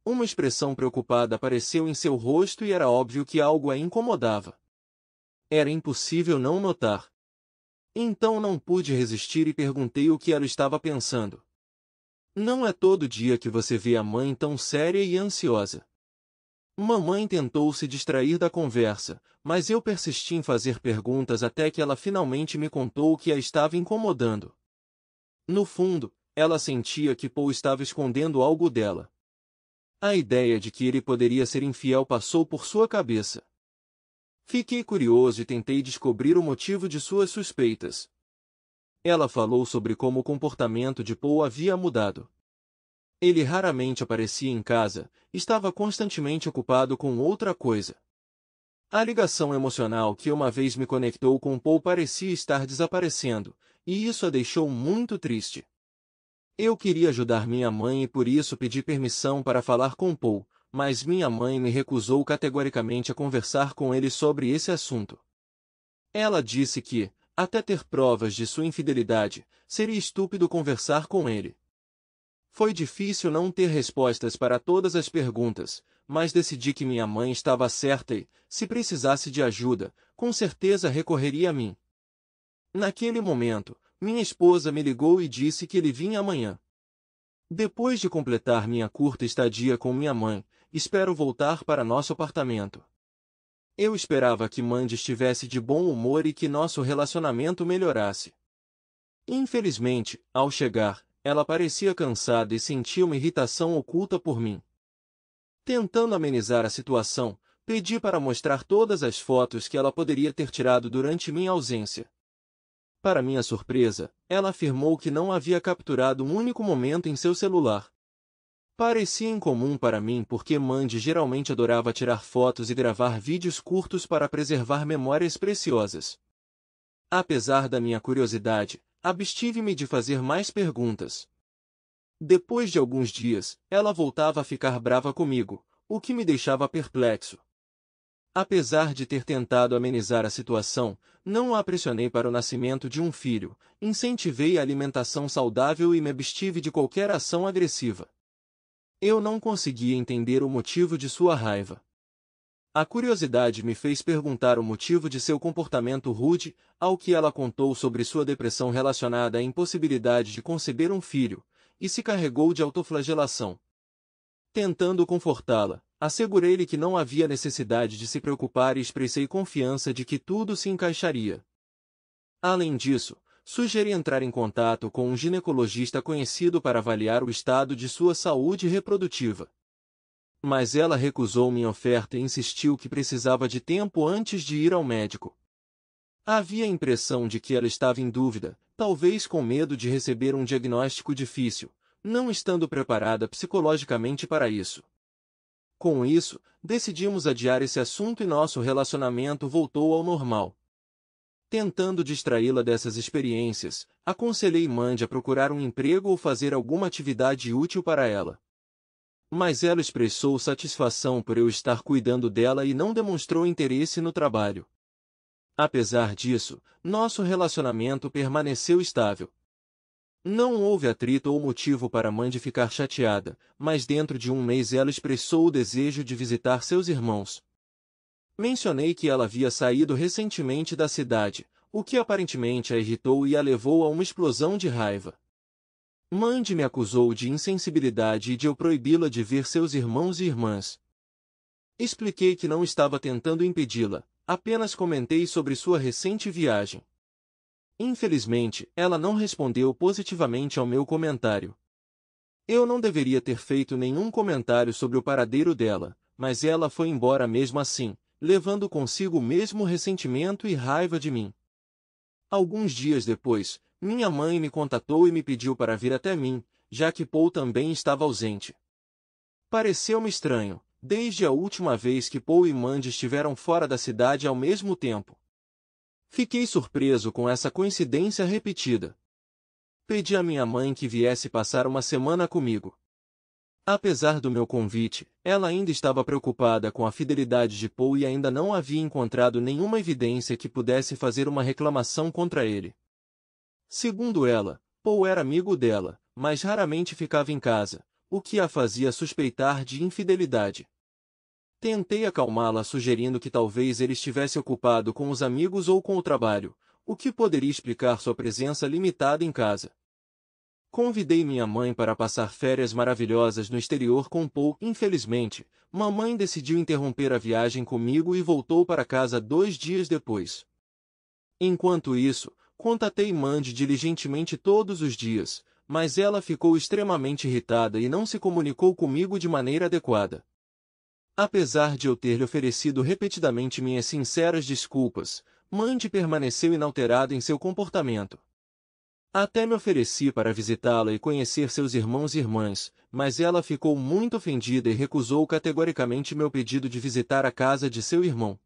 Uma expressão preocupada apareceu em seu rosto e era óbvio que algo a incomodava. Era impossível não notar. Então não pude resistir e perguntei o que ela estava pensando. Não é todo dia que você vê a mãe tão séria e ansiosa. Mamãe tentou se distrair da conversa, mas eu persisti em fazer perguntas até que ela finalmente me contou o que a estava incomodando. No fundo, ela sentia que Paul estava escondendo algo dela. A ideia de que ele poderia ser infiel passou por sua cabeça. Fiquei curioso e tentei descobrir o motivo de suas suspeitas. Ela falou sobre como o comportamento de Paul havia mudado. Ele raramente aparecia em casa, estava constantemente ocupado com outra coisa. A ligação emocional que uma vez me conectou com Paul parecia estar desaparecendo, e isso a deixou muito triste. Eu queria ajudar minha mãe e por isso pedi permissão para falar com Paul, mas minha mãe me recusou categoricamente a conversar com ele sobre esse assunto. Ela disse que, até ter provas de sua infidelidade, seria estúpido conversar com ele. Foi difícil não ter respostas para todas as perguntas, mas decidi que minha mãe estava certa e, se precisasse de ajuda, com certeza recorreria a mim. Naquele momento, minha esposa me ligou e disse que ele vinha amanhã. Depois de completar minha curta estadia com minha mãe, espero voltar para nosso apartamento. Eu esperava que Mandy estivesse de bom humor e que nosso relacionamento melhorasse. Infelizmente, ao chegar, ela parecia cansada e sentia uma irritação oculta por mim. Tentando amenizar a situação, pedi para mostrar todas as fotos que ela poderia ter tirado durante minha ausência. Para minha surpresa, ela afirmou que não havia capturado um único momento em seu celular. Parecia incomum para mim porque Mandy geralmente adorava tirar fotos e gravar vídeos curtos para preservar memórias preciosas. Apesar da minha curiosidade, abstive-me de fazer mais perguntas. Depois de alguns dias, ela voltava a ficar brava comigo, o que me deixava perplexo. Apesar de ter tentado amenizar a situação, não a pressionei para o nascimento de um filho, incentivei a alimentação saudável e me abstive de qualquer ação agressiva. Eu não conseguia entender o motivo de sua raiva. A curiosidade me fez perguntar o motivo de seu comportamento rude, ao que ela contou sobre sua depressão relacionada à impossibilidade de conceber um filho, e se carregou de autoflagelação. Tentando confortá-la, assegurei-lhe que não havia necessidade de se preocupar e expressei confiança de que tudo se encaixaria. Além disso, sugeri entrar em contato com um ginecologista conhecido para avaliar o estado de sua saúde reprodutiva. Mas ela recusou minha oferta e insistiu que precisava de tempo antes de ir ao médico. Havia a impressão de que ela estava em dúvida, talvez com medo de receber um diagnóstico difícil, não estando preparada psicologicamente para isso. Com isso, decidimos adiar esse assunto e nosso relacionamento voltou ao normal. Tentando distraí-la dessas experiências, aconselhei Mandy a procurar um emprego ou fazer alguma atividade útil para ela. Mas ela expressou satisfação por eu estar cuidando dela e não demonstrou interesse no trabalho. Apesar disso, nosso relacionamento permaneceu estável. Não houve atrito ou motivo para Mandy ficar chateada, mas dentro de um mês ela expressou o desejo de visitar seus irmãos. Mencionei que ela havia saído recentemente da cidade, o que aparentemente a irritou e a levou a uma explosão de raiva. Mandy me acusou de insensibilidade e de eu proibi-la de ver seus irmãos e irmãs. Expliquei que não estava tentando impedi-la, apenas comentei sobre sua recente viagem. Infelizmente, ela não respondeu positivamente ao meu comentário. Eu não deveria ter feito nenhum comentário sobre o paradeiro dela, mas ela foi embora mesmo assim, levando consigo o mesmo ressentimento e raiva de mim. Alguns dias depois, minha mãe me contatou e me pediu para vir até mim, já que Paul também estava ausente. Pareceu-me estranho, desde a última vez que Paul e Mandy estiveram fora da cidade ao mesmo tempo. Fiquei surpreso com essa coincidência repetida. Pedi à minha mãe que viesse passar uma semana comigo. Apesar do meu convite, ela ainda estava preocupada com a fidelidade de Paul e ainda não havia encontrado nenhuma evidência que pudesse fazer uma reclamação contra ele. Segundo ela, Paul era amigo dela, mas raramente ficava em casa, o que a fazia suspeitar de infidelidade. Tentei acalmá-la sugerindo que talvez ele estivesse ocupado com os amigos ou com o trabalho, o que poderia explicar sua presença limitada em casa. Convidei minha mãe para passar férias maravilhosas no exterior com Paul. Infelizmente, mamãe decidiu interromper a viagem comigo e voltou para casa 2 dias depois. Enquanto isso, contatei Mandy diligentemente todos os dias, mas ela ficou extremamente irritada e não se comunicou comigo de maneira adequada. Apesar de eu ter lhe oferecido repetidamente minhas sinceras desculpas, Mandy permaneceu inalterada em seu comportamento. Até me ofereci para visitá-la e conhecer seus irmãos e irmãs, mas ela ficou muito ofendida e recusou categoricamente meu pedido de visitar a casa de seu irmão.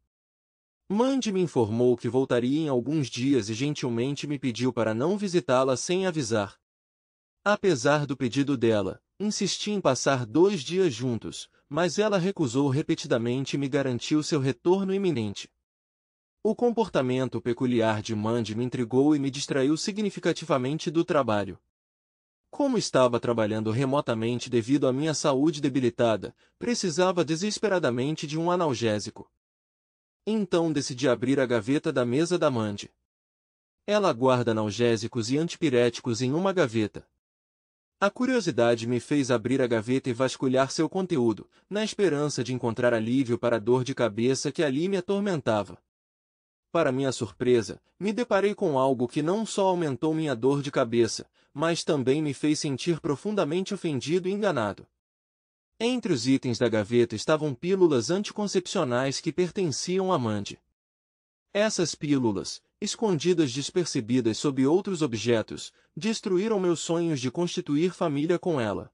Mandy me informou que voltaria em alguns dias e gentilmente me pediu para não visitá-la sem avisar. Apesar do pedido dela, insisti em passar 2 dias juntos, mas ela recusou repetidamente e me garantiu seu retorno iminente. O comportamento peculiar de Mandy me intrigou e me distraiu significativamente do trabalho. Como estava trabalhando remotamente devido à minha saúde debilitada, precisava desesperadamente de um analgésico. Então decidi abrir a gaveta da mesa da Mandy. Ela guarda analgésicos e antipiréticos em uma gaveta. A curiosidade me fez abrir a gaveta e vasculhar seu conteúdo, na esperança de encontrar alívio para a dor de cabeça que ali me atormentava. Para minha surpresa, me deparei com algo que não só aumentou minha dor de cabeça, mas também me fez sentir profundamente ofendido e enganado. Entre os itens da gaveta estavam pílulas anticoncepcionais que pertenciam a Mandy. Essas pílulas, escondidas despercebidas sob outros objetos, destruíram meus sonhos de constituir família com ela.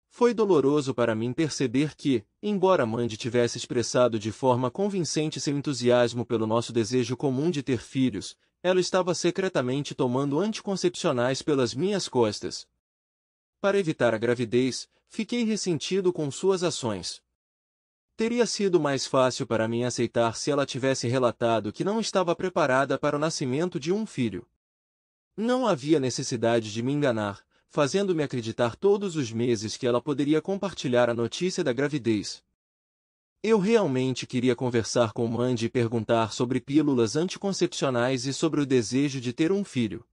Foi doloroso para mim perceber que, embora Mandy tivesse expressado de forma convincente seu entusiasmo pelo nosso desejo comum de ter filhos, ela estava secretamente tomando anticoncepcionais pelas minhas costas. Para evitar a gravidez, fiquei ressentido com suas ações. Teria sido mais fácil para mim aceitar se ela tivesse relatado que não estava preparada para o nascimento de um filho. Não havia necessidade de me enganar, fazendo-me acreditar todos os meses que ela poderia compartilhar a notícia da gravidez. Eu realmente queria conversar com Mandy e perguntar sobre pílulas anticoncepcionais e sobre o desejo de ter um filho.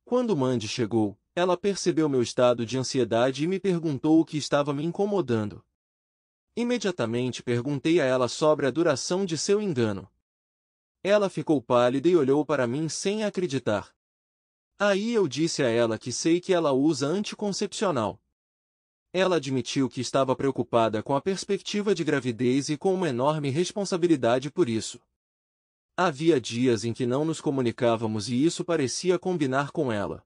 Quando Mandy chegou, ela percebeu meu estado de ansiedade e me perguntou o que estava me incomodando. Imediatamente perguntei a ela sobre a duração de seu engano. Ela ficou pálida e olhou para mim sem acreditar. Aí eu disse a ela que sei que ela usa anticoncepcional. Ela admitiu que estava preocupada com a perspectiva de gravidez e com uma enorme responsabilidade por isso. Havia dias em que não nos comunicávamos e isso parecia combinar com ela.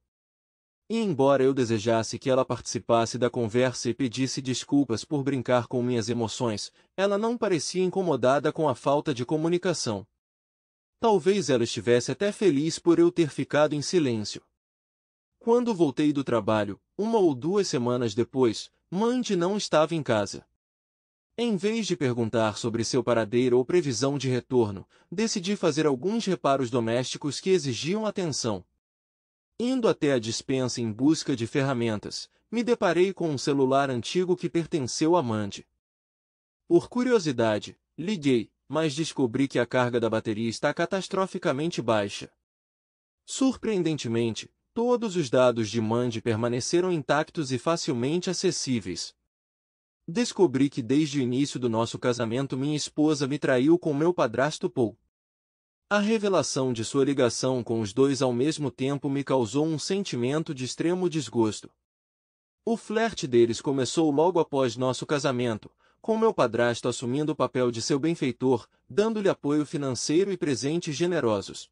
E embora eu desejasse que ela participasse da conversa e pedisse desculpas por brincar com minhas emoções, ela não parecia incomodada com a falta de comunicação. Talvez ela estivesse até feliz por eu ter ficado em silêncio. Quando voltei do trabalho, 1 ou 2 semanas depois, Mandy não estava em casa. Em vez de perguntar sobre seu paradeiro ou previsão de retorno, decidi fazer alguns reparos domésticos que exigiam atenção. Indo até a despensa em busca de ferramentas, me deparei com um celular antigo que pertenceu a Mandy. Por curiosidade, liguei, mas descobri que a carga da bateria está catastroficamente baixa. Surpreendentemente, todos os dados de Mandy permaneceram intactos e facilmente acessíveis. Descobri que desde o início do nosso casamento minha esposa me traiu com meu padrasto Paul. A revelação de sua ligação com os dois ao mesmo tempo me causou um sentimento de extremo desgosto. O flerte deles começou logo após nosso casamento, com meu padrasto assumindo o papel de seu benfeitor, dando-lhe apoio financeiro e presentes generosos.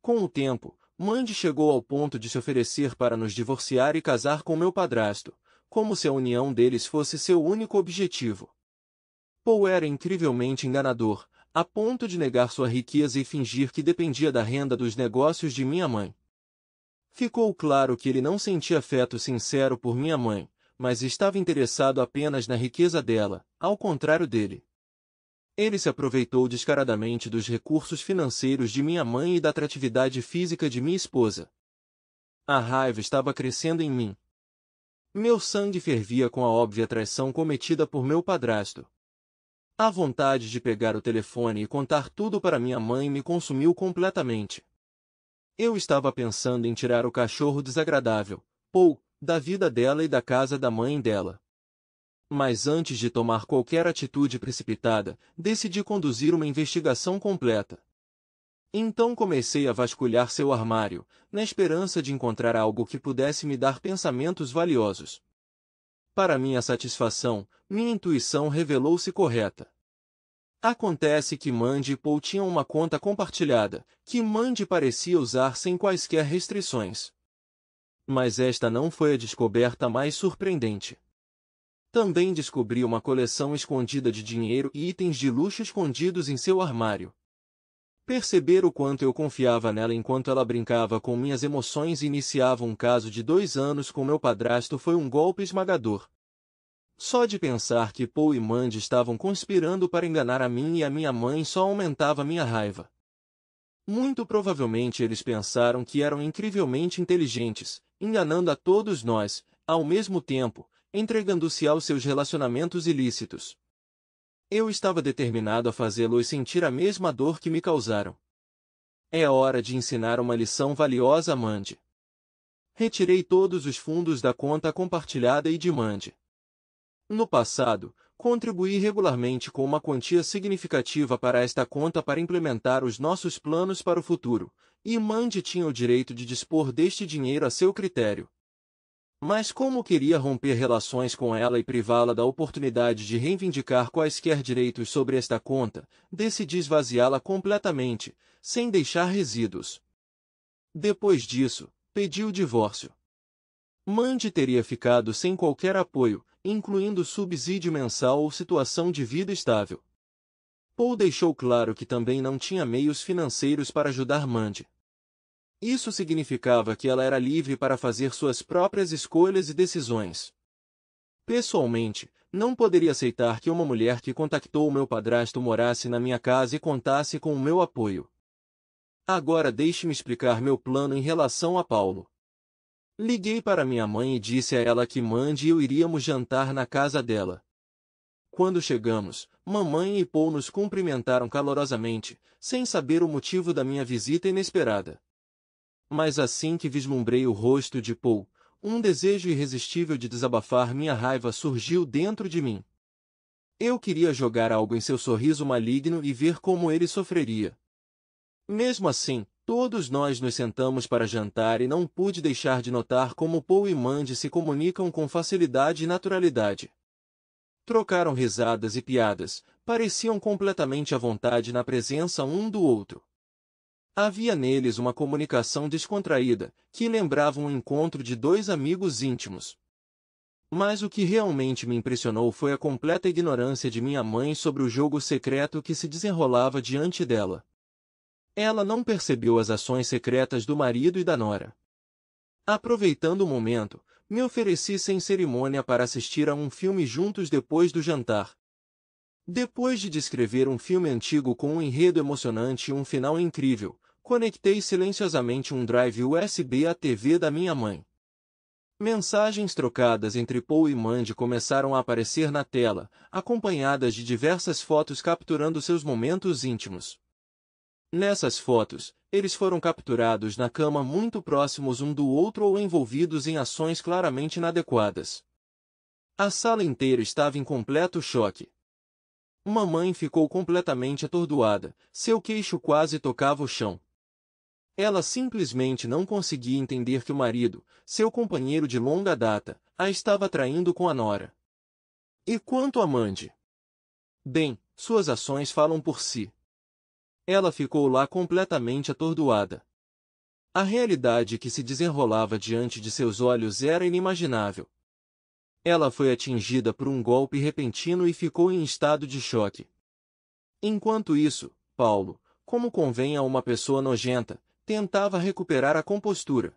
Com o tempo, Mandy chegou ao ponto de se oferecer para nos divorciar e casar com meu padrasto, como se a união deles fosse seu único objetivo. Paul era incrivelmente enganador, a ponto de negar sua riqueza e fingir que dependia da renda dos negócios de minha mãe. Ficou claro que ele não sentia afeto sincero por minha mãe, mas estava interessado apenas na riqueza dela, ao contrário dele. Ele se aproveitou descaradamente dos recursos financeiros de minha mãe e da atratividade física de minha esposa. A raiva estava crescendo em mim. Meu sangue fervia com a óbvia traição cometida por meu padrasto. A vontade de pegar o telefone e contar tudo para minha mãe me consumiu completamente. Eu estava pensando em tirar o cachorro desagradável, Paul, da vida dela e da casa da mãe dela. Mas antes de tomar qualquer atitude precipitada, decidi conduzir uma investigação completa. Então comecei a vasculhar seu armário, na esperança de encontrar algo que pudesse me dar pensamentos valiosos. Para minha satisfação, minha intuição revelou-se correta. Acontece que Mandy e Paul tinham uma conta compartilhada, que Mandy parecia usar sem quaisquer restrições. Mas esta não foi a descoberta mais surpreendente. Também descobri uma coleção escondida de dinheiro e itens de luxo escondidos em seu armário. Perceber o quanto eu confiava nela enquanto ela brincava com minhas emoções e iniciava um caso de 2 anos com meu padrasto foi um golpe esmagador. Só de pensar que Paul e Mandy estavam conspirando para enganar a mim e a minha mãe só aumentava minha raiva. Muito provavelmente eles pensaram que eram incrivelmente inteligentes, enganando a todos nós, ao mesmo tempo, entregando-se aos seus relacionamentos ilícitos. Eu estava determinado a fazê-los sentir a mesma dor que me causaram. É hora de ensinar uma lição valiosa a Mandy. Retirei todos os fundos da conta compartilhada e de Mandy. No passado, contribuí regularmente com uma quantia significativa para esta conta para implementar os nossos planos para o futuro, e Mandy tinha o direito de dispor deste dinheiro a seu critério. Mas como queria romper relações com ela e privá-la da oportunidade de reivindicar quaisquer direitos sobre esta conta, decidi esvaziá-la completamente, sem deixar resíduos. Depois disso, pedi o divórcio. Mandy teria ficado sem qualquer apoio, incluindo subsídio mensal ou situação de vida estável. Paul deixou claro que também não tinha meios financeiros para ajudar Mandy. Isso significava que ela era livre para fazer suas próprias escolhas e decisões. Pessoalmente, não poderia aceitar que uma mulher que contactou o meu padrasto morasse na minha casa e contasse com o meu apoio. Agora deixe-me explicar meu plano em relação a Paulo. Liguei para minha mãe e disse a ela que Mandy e eu iríamos jantar na casa dela. Quando chegamos, mamãe e Paul nos cumprimentaram calorosamente, sem saber o motivo da minha visita inesperada. Mas assim que vislumbrei o rosto de Paul, um desejo irresistível de desabafar minha raiva surgiu dentro de mim. Eu queria jogar algo em seu sorriso maligno e ver como ele sofreria. Mesmo assim, todos nós nos sentamos para jantar e não pude deixar de notar como Paul e Mandy se comunicam com facilidade e naturalidade. Trocaram risadas e piadas, pareciam completamente à vontade na presença um do outro. Havia neles uma comunicação descontraída, que lembrava um encontro de dois amigos íntimos. Mas o que realmente me impressionou foi a completa ignorância de minha mãe sobre o jogo secreto que se desenrolava diante dela. Ela não percebeu as ações secretas do marido e da nora. Aproveitando o momento, me ofereci sem cerimônia para assistir a um filme juntos depois do jantar. Depois de descrever um filme antigo com um enredo emocionante e um final incrível, conectei silenciosamente um drive USB à TV da minha mãe. Mensagens trocadas entre Paul e Mandy começaram a aparecer na tela, acompanhadas de diversas fotos capturando seus momentos íntimos. Nessas fotos, eles foram capturados na cama muito próximos um do outro ou envolvidos em ações claramente inadequadas. A sala inteira estava em completo choque. Mamãe ficou completamente atordoada, seu queixo quase tocava o chão. Ela simplesmente não conseguia entender que o marido, seu companheiro de longa data, a estava traindo com a nora. E quanto a Mandy? Bem, suas ações falam por si. Ela ficou lá completamente atordoada. A realidade que se desenrolava diante de seus olhos era inimaginável. Ela foi atingida por um golpe repentino e ficou em estado de choque. Enquanto isso, Paulo, como convém a uma pessoa nojenta, tentava recuperar a compostura.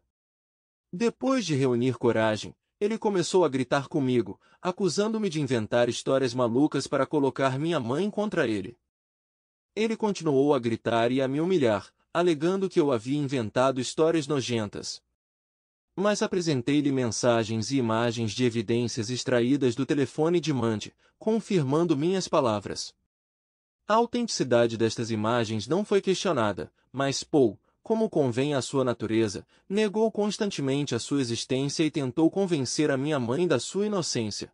Depois de reunir coragem, ele começou a gritar comigo, acusando-me de inventar histórias malucas para colocar minha mãe contra ele. Ele continuou a gritar e a me humilhar, alegando que eu havia inventado histórias nojentas. Mas apresentei-lhe mensagens e imagens de evidências extraídas do telefone de Mandy, confirmando minhas palavras. A autenticidade destas imagens não foi questionada, mas Paul, como convém à sua natureza, negou constantemente a sua existência e tentou convencer a minha mãe da sua inocência.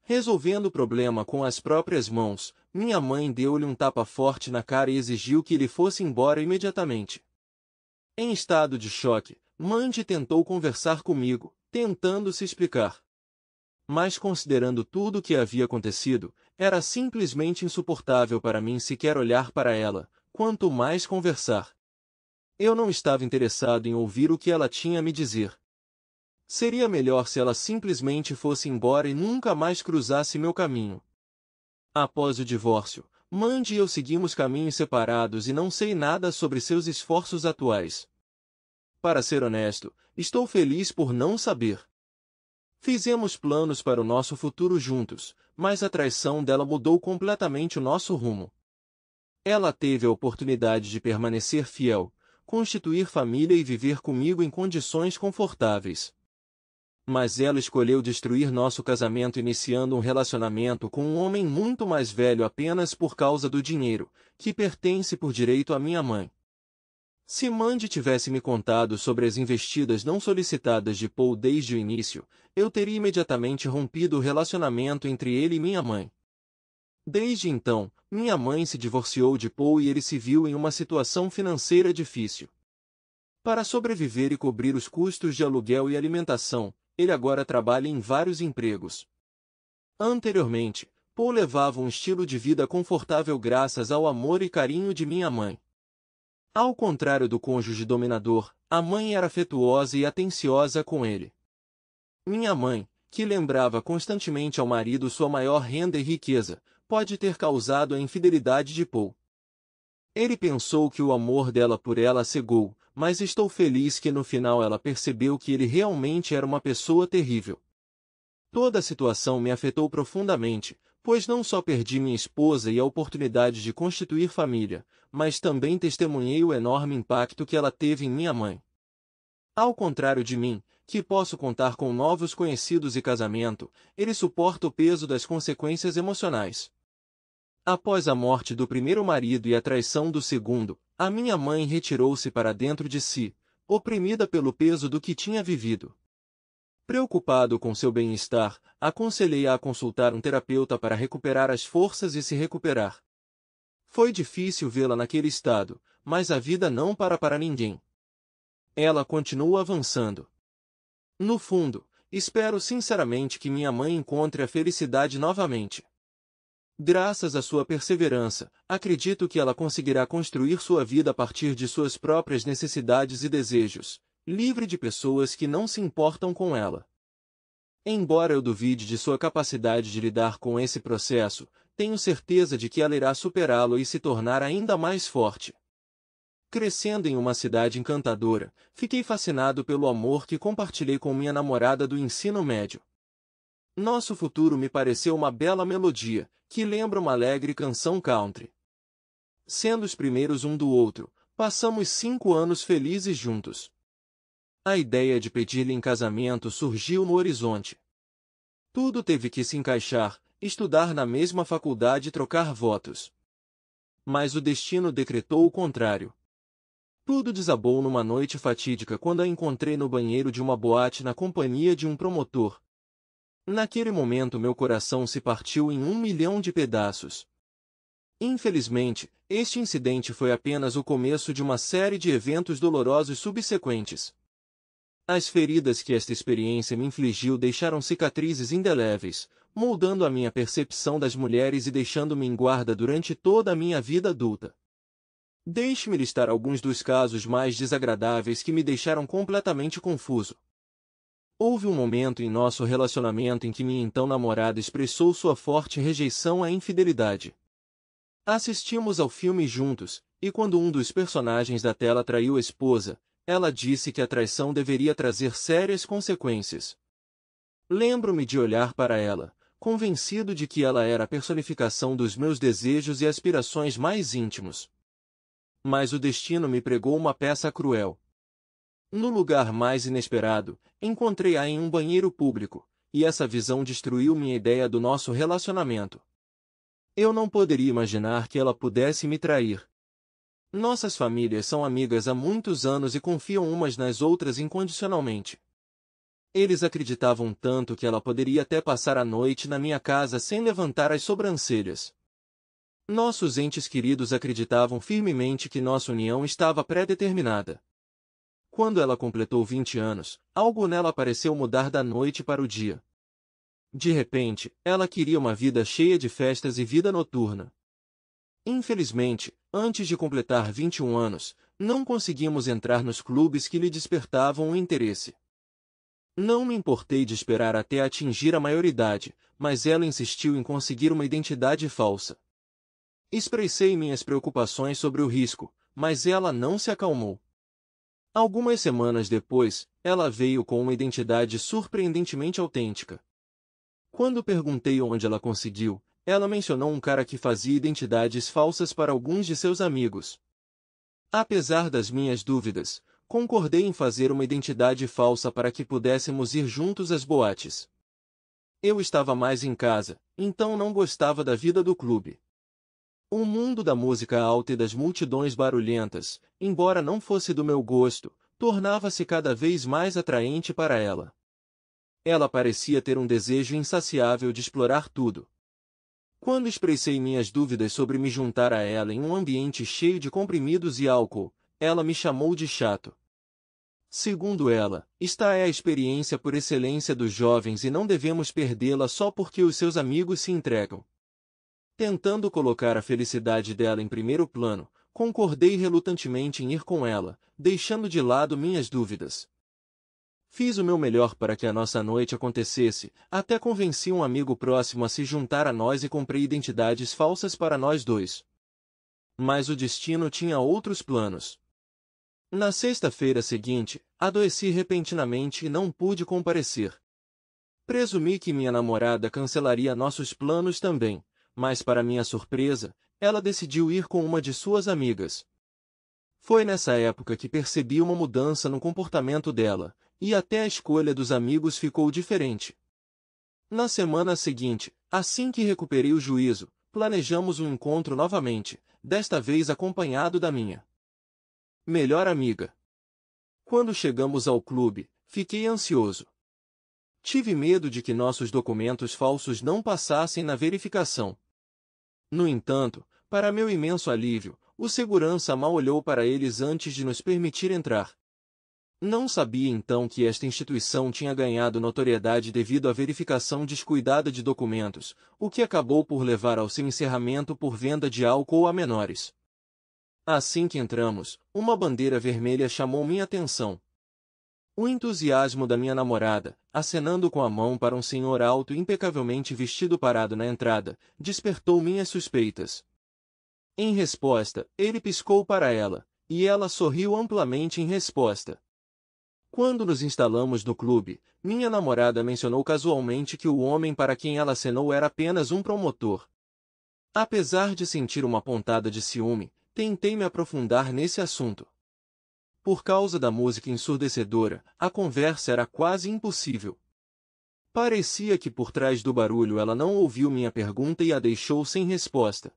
Resolvendo o problema com as próprias mãos, minha mãe deu-lhe um tapa forte na cara e exigiu que ele fosse embora imediatamente. Em estado de choque, Mandy tentou conversar comigo, tentando se explicar. Mas considerando tudo o que havia acontecido, era simplesmente insuportável para mim sequer olhar para ela, quanto mais conversar. Eu não estava interessado em ouvir o que ela tinha a me dizer. Seria melhor se ela simplesmente fosse embora e nunca mais cruzasse meu caminho. Após o divórcio, Mandy e eu seguimos caminhos separados e não sei nada sobre seus esforços atuais. Para ser honesto, estou feliz por não saber. Fizemos planos para o nosso futuro juntos, mas a traição dela mudou completamente o nosso rumo. Ela teve a oportunidade de permanecer fiel, constituir família e viver comigo em condições confortáveis. Mas ela escolheu destruir nosso casamento iniciando um relacionamento com um homem muito mais velho apenas por causa do dinheiro, que pertence por direito à minha mãe. Se Mandy tivesse me contado sobre as investidas não solicitadas de Paul desde o início, eu teria imediatamente rompido o relacionamento entre ele e minha mãe. Desde então, minha mãe se divorciou de Paul e ele se viu em uma situação financeira difícil. Para sobreviver e cobrir os custos de aluguel e alimentação, ele agora trabalha em vários empregos. Anteriormente, Paul levava um estilo de vida confortável graças ao amor e carinho de minha mãe. Ao contrário do cônjuge dominador, a mãe era afetuosa e atenciosa com ele. Minha mãe, que lembrava constantemente ao marido sua maior renda e riqueza, pode ter causado a infidelidade de Paul. Ele pensou que o amor dela por ela cegou, mas estou feliz que no final ela percebeu que ele realmente era uma pessoa terrível. Toda a situação me afetou profundamente, pois não só perdi minha esposa e a oportunidade de constituir família, mas também testemunhei o enorme impacto que ela teve em minha mãe. Ao contrário de mim, que posso contar com novos conhecidos e casamento, ele suporta o peso das consequências emocionais. Após a morte do primeiro marido e a traição do segundo, a minha mãe retirou-se para dentro de si, oprimida pelo peso do que tinha vivido. Preocupado com seu bem-estar, aconselhei-a a consultar um terapeuta para recuperar as forças e se recuperar. Foi difícil vê-la naquele estado, mas a vida não para ninguém. Ela continua avançando. No fundo, espero sinceramente que minha mãe encontre a felicidade novamente. Graças à sua perseverança, acredito que ela conseguirá construir sua vida a partir de suas próprias necessidades e desejos, livre de pessoas que não se importam com ela. Embora eu duvide de sua capacidade de lidar com esse processo, tenho certeza de que ela irá superá-lo e se tornar ainda mais forte. Crescendo em uma cidade encantadora, fiquei fascinado pelo amor que compartilhei com minha namorada do ensino médio. Nosso futuro me pareceu uma bela melodia, que lembra uma alegre canção country. Sendo os primeiros um do outro, passamos 5 anos felizes juntos. A ideia de pedir-lhe em casamento surgiu no horizonte. Tudo teve que se encaixar, estudar na mesma faculdade e trocar votos. Mas o destino decretou o contrário. Tudo desabou numa noite fatídica quando a encontrei no banheiro de uma boate na companhia de um promotor. Naquele momento meu coração se partiu em 1 milhão de pedaços. Infelizmente, este incidente foi apenas o começo de uma série de eventos dolorosos subsequentes. As feridas que esta experiência me infligiu deixaram cicatrizes indeléveis, moldando a minha percepção das mulheres e deixando-me em guarda durante toda a minha vida adulta. Deixe-me listar alguns dos casos mais desagradáveis que me deixaram completamente confuso. Houve um momento em nosso relacionamento em que minha então namorada expressou sua forte rejeição à infidelidade. Assistimos ao filme juntos, e quando um dos personagens da tela traiu a esposa, ela disse que a traição deveria trazer sérias consequências. Lembro-me de olhar para ela, convencido de que ela era a personificação dos meus desejos e aspirações mais íntimos. Mas o destino me pregou uma peça cruel. No lugar mais inesperado, encontrei-a em um banheiro público, e essa visão destruiu minha ideia do nosso relacionamento. Eu não poderia imaginar que ela pudesse me trair. Nossas famílias são amigas há muitos anos e confiam umas nas outras incondicionalmente. Eles acreditavam tanto que ela poderia até passar a noite na minha casa sem levantar as sobrancelhas. Nossos entes queridos acreditavam firmemente que nossa união estava pré-determinada. Quando ela completou 20 anos, algo nela pareceu mudar da noite para o dia. De repente, ela queria uma vida cheia de festas e vida noturna. Infelizmente, antes de completar 21 anos, não conseguimos entrar nos clubes que lhe despertavam o interesse. Não me importei de esperar até atingir a maioridade, mas ela insistiu em conseguir uma identidade falsa. Expressei minhas preocupações sobre o risco, mas ela não se acalmou. Algumas semanas depois, ela veio com uma identidade surpreendentemente autêntica. Quando perguntei onde ela conseguiu, ela mencionou um cara que fazia identidades falsas para alguns de seus amigos. Apesar das minhas dúvidas, concordei em fazer uma identidade falsa para que pudéssemos ir juntos às boates. Eu estava mais em casa, então não gostava da vida do clube. O mundo da música alta e das multidões barulhentas, embora não fosse do meu gosto, tornava-se cada vez mais atraente para ela. Ela parecia ter um desejo insaciável de explorar tudo. Quando expressei minhas dúvidas sobre me juntar a ela em um ambiente cheio de comprimidos e álcool, ela me chamou de chato. Segundo ela, esta é a experiência por excelência dos jovens e não devemos perdê-la só porque os seus amigos se entregam. Tentando colocar a felicidade dela em primeiro plano, concordei relutantemente em ir com ela, deixando de lado minhas dúvidas. Fiz o meu melhor para que a nossa noite acontecesse, até convenci um amigo próximo a se juntar a nós e comprei identidades falsas para nós dois. Mas o destino tinha outros planos. Na sexta-feira seguinte, adoeci repentinamente e não pude comparecer. Presumi que minha namorada cancelaria nossos planos também, mas para minha surpresa, ela decidiu ir com uma de suas amigas. Foi nessa época que percebi uma mudança no comportamento dela, e até a escolha dos amigos ficou diferente. Na semana seguinte, assim que recuperei o juízo, planejamos um encontro novamente, desta vez acompanhado da minha melhor amiga. Quando chegamos ao clube, fiquei ansioso. Tive medo de que nossos documentos falsos não passassem na verificação. No entanto, para meu imenso alívio, o segurança mal olhou para eles antes de nos permitir entrar. Não sabia então que esta instituição tinha ganhado notoriedade devido à verificação descuidada de documentos, o que acabou por levar ao seu encerramento por venda de álcool a menores. Assim que entramos, uma bandeira vermelha chamou minha atenção. O entusiasmo da minha namorada, acenando com a mão para um senhor alto e impecavelmente vestido parado na entrada, despertou minhas suspeitas. Em resposta, ele piscou para ela, e ela sorriu amplamente em resposta. Quando nos instalamos no clube, minha namorada mencionou casualmente que o homem para quem ela acenou era apenas um promotor. Apesar de sentir uma pontada de ciúme, tentei me aprofundar nesse assunto. Por causa da música ensurdecedora, a conversa era quase impossível. Parecia que por trás do barulho ela não ouviu minha pergunta e a deixou sem resposta.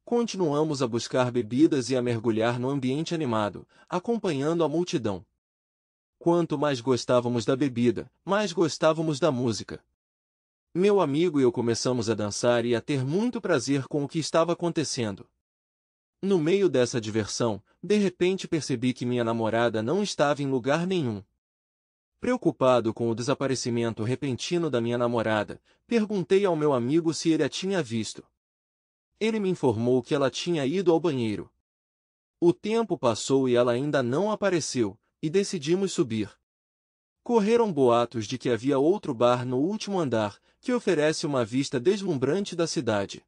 Continuamos a buscar bebidas e a mergulhar no ambiente animado, acompanhando a multidão. Quanto mais gostávamos da bebida, mais gostávamos da música. Meu amigo e eu começamos a dançar e a ter muito prazer com o que estava acontecendo. No meio dessa diversão, de repente percebi que minha namorada não estava em lugar nenhum. Preocupado com o desaparecimento repentino da minha namorada, perguntei ao meu amigo se ele a tinha visto. Ele me informou que ela tinha ido ao banheiro. O tempo passou e ela ainda não apareceu, e decidimos subir. Correram boatos de que havia outro bar no último andar, que oferece uma vista deslumbrante da cidade.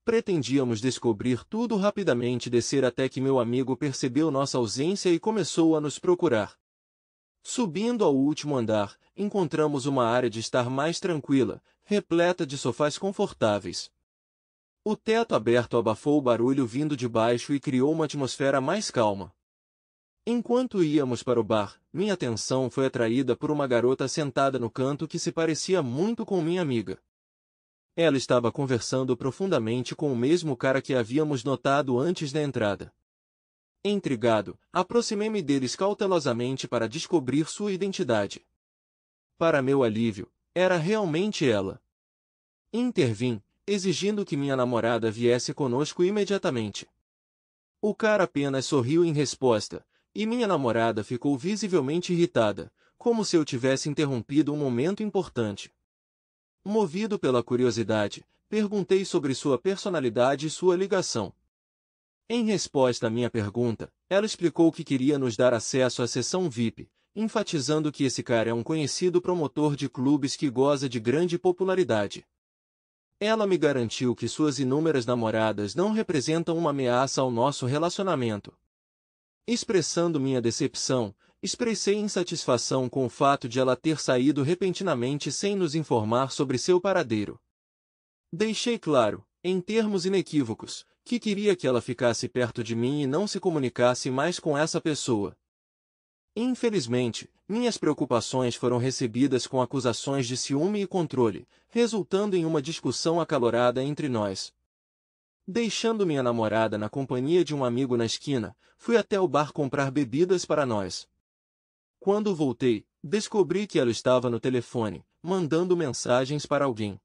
Pretendíamos descobrir tudo rapidamente e descer até que meu amigo percebeu nossa ausência e começou a nos procurar. Subindo ao último andar, encontramos uma área de estar mais tranquila, repleta de sofás confortáveis. O teto aberto abafou o barulho vindo de baixo e criou uma atmosfera mais calma. Enquanto íamos para o bar, minha atenção foi atraída por uma garota sentada no canto que se parecia muito com minha amiga. Ela estava conversando profundamente com o mesmo cara que havíamos notado antes da entrada. Intrigado, aproximei-me deles cautelosamente para descobrir sua identidade. Para meu alívio, era realmente ela. Intervim, exigindo que minha namorada viesse conosco imediatamente. O cara apenas sorriu em resposta, e minha namorada ficou visivelmente irritada, como se eu tivesse interrompido um momento importante. Movido pela curiosidade, perguntei sobre sua personalidade e sua ligação. Em resposta à minha pergunta, ela explicou que queria nos dar acesso à sessão VIP, enfatizando que esse cara é um conhecido promotor de clubes que goza de grande popularidade. Ela me garantiu que suas inúmeras namoradas não representam uma ameaça ao nosso relacionamento. Expressando minha decepção, expressei insatisfação com o fato de ela ter saído repentinamente sem nos informar sobre seu paradeiro. Deixei claro, em termos inequívocos, que queria que ela ficasse perto de mim e não se comunicasse mais com essa pessoa. Infelizmente, minhas preocupações foram recebidas com acusações de ciúme e controle, resultando em uma discussão acalorada entre nós. Deixando minha namorada na companhia de um amigo na esquina, fui até o bar comprar bebidas para nós. Quando voltei, descobri que ela estava no telefone, mandando mensagens para alguém.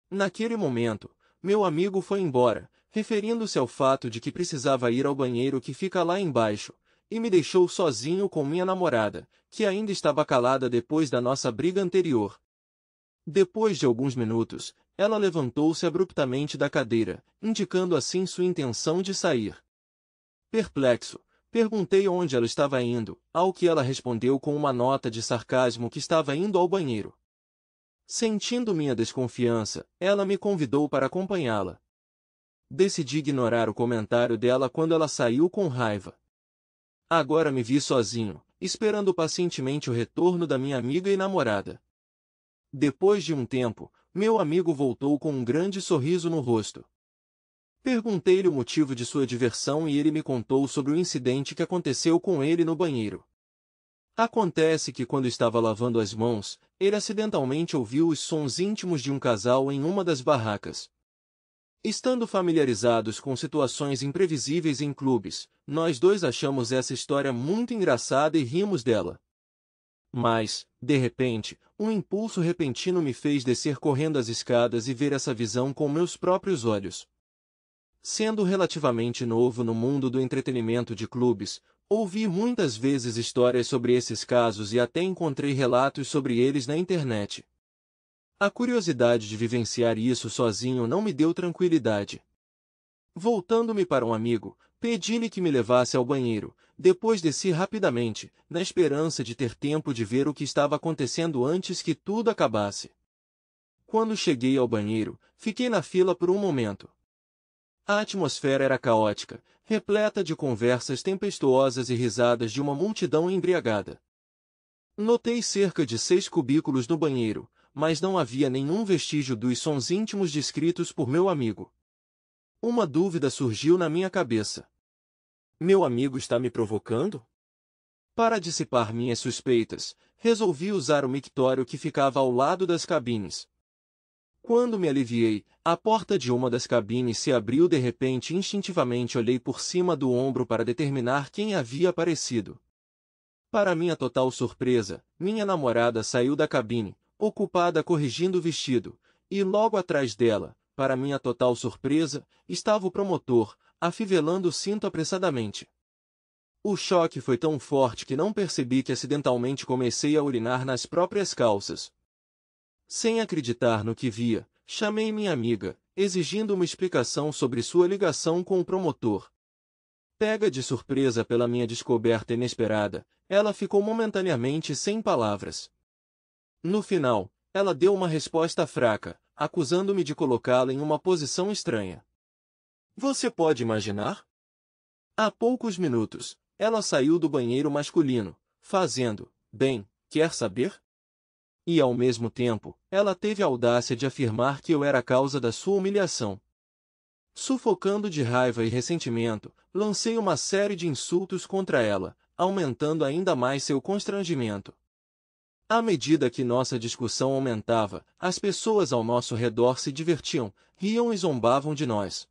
Naquele momento, meu amigo foi embora, referindo-se ao fato de que precisava ir ao banheiro que fica lá embaixo, e me deixou sozinho com minha namorada, que ainda estava calada depois da nossa briga anterior. Depois de alguns minutos, ela levantou-se abruptamente da cadeira, indicando assim sua intenção de sair. Perplexo, perguntei onde ela estava indo, ao que ela respondeu com uma nota de sarcasmo que estava indo ao banheiro. Sentindo minha desconfiança, ela me convidou para acompanhá-la. Decidi ignorar o comentário dela quando ela saiu com raiva. Agora me vi sozinho, esperando pacientemente o retorno da minha amiga e namorada. Depois de um tempo, meu amigo voltou com um grande sorriso no rosto. Perguntei-lhe o motivo de sua diversão e ele me contou sobre o incidente que aconteceu com ele no banheiro. Acontece que quando estava lavando as mãos, ele acidentalmente ouviu os sons íntimos de um casal em uma das barracas. Estando familiarizados com situações imprevisíveis em clubes, nós dois achamos essa história muito engraçada e rimos dela. Mas, de repente, um impulso repentino me fez descer correndo as escadas e ver essa visão com meus próprios olhos. Sendo relativamente novo no mundo do entretenimento de clubes, ouvi muitas vezes histórias sobre esses casos e até encontrei relatos sobre eles na internet. A curiosidade de vivenciar isso sozinho não me deu tranquilidade. Voltando-me para um amigo, pedi-lhe que me levasse ao banheiro, depois desci rapidamente, na esperança de ter tempo de ver o que estava acontecendo antes que tudo acabasse. Quando cheguei ao banheiro, fiquei na fila por um momento. A atmosfera era caótica, repleta de conversas tempestuosas e risadas de uma multidão embriagada. Notei cerca de 6 cubículos no banheiro, mas não havia nenhum vestígio dos sons íntimos descritos por meu amigo. Uma dúvida surgiu na minha cabeça. Meu amigo está me provocando? Para dissipar minhas suspeitas, resolvi usar o mictório que ficava ao lado das cabines. Quando me aliviei, a porta de uma das cabines se abriu de repente e instintivamente olhei por cima do ombro para determinar quem havia aparecido. Para minha total surpresa, minha namorada saiu da cabine, ocupada corrigindo o vestido, e logo atrás dela, para minha total surpresa, estava o promotor, afivelando o cinto apressadamente. O choque foi tão forte que não percebi que acidentalmente comecei a urinar nas próprias calças. Sem acreditar no que via, chamei minha amiga, exigindo uma explicação sobre sua ligação com o promotor. Pega de surpresa pela minha descoberta inesperada, ela ficou momentaneamente sem palavras. No final, ela deu uma resposta fraca, acusando-me de colocá-la em uma posição estranha. Você pode imaginar? Há poucos minutos, ela saiu do banheiro masculino, fazendo, bem, quer saber? E ao mesmo tempo, ela teve a audácia de afirmar que eu era a causa da sua humilhação. Sufocando de raiva e ressentimento, lancei uma série de insultos contra ela, aumentando ainda mais seu constrangimento. À medida que nossa discussão aumentava, as pessoas ao nosso redor se divertiam, riam e zombavam de nós.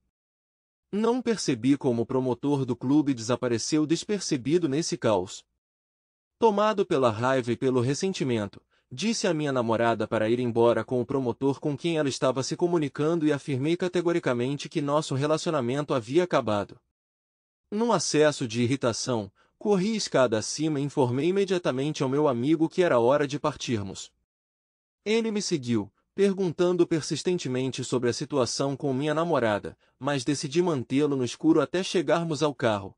Não percebi como o promotor do clube desapareceu despercebido nesse caos. Tomado pela raiva e pelo ressentimento, disse à minha namorada para ir embora com o promotor com quem ela estava se comunicando e afirmei categoricamente que nosso relacionamento havia acabado. Num acesso de irritação, corri escada acima e informei imediatamente ao meu amigo que era hora de partirmos. Ele me seguiu, perguntando persistentemente sobre a situação com minha namorada, mas decidi mantê-lo no escuro até chegarmos ao carro.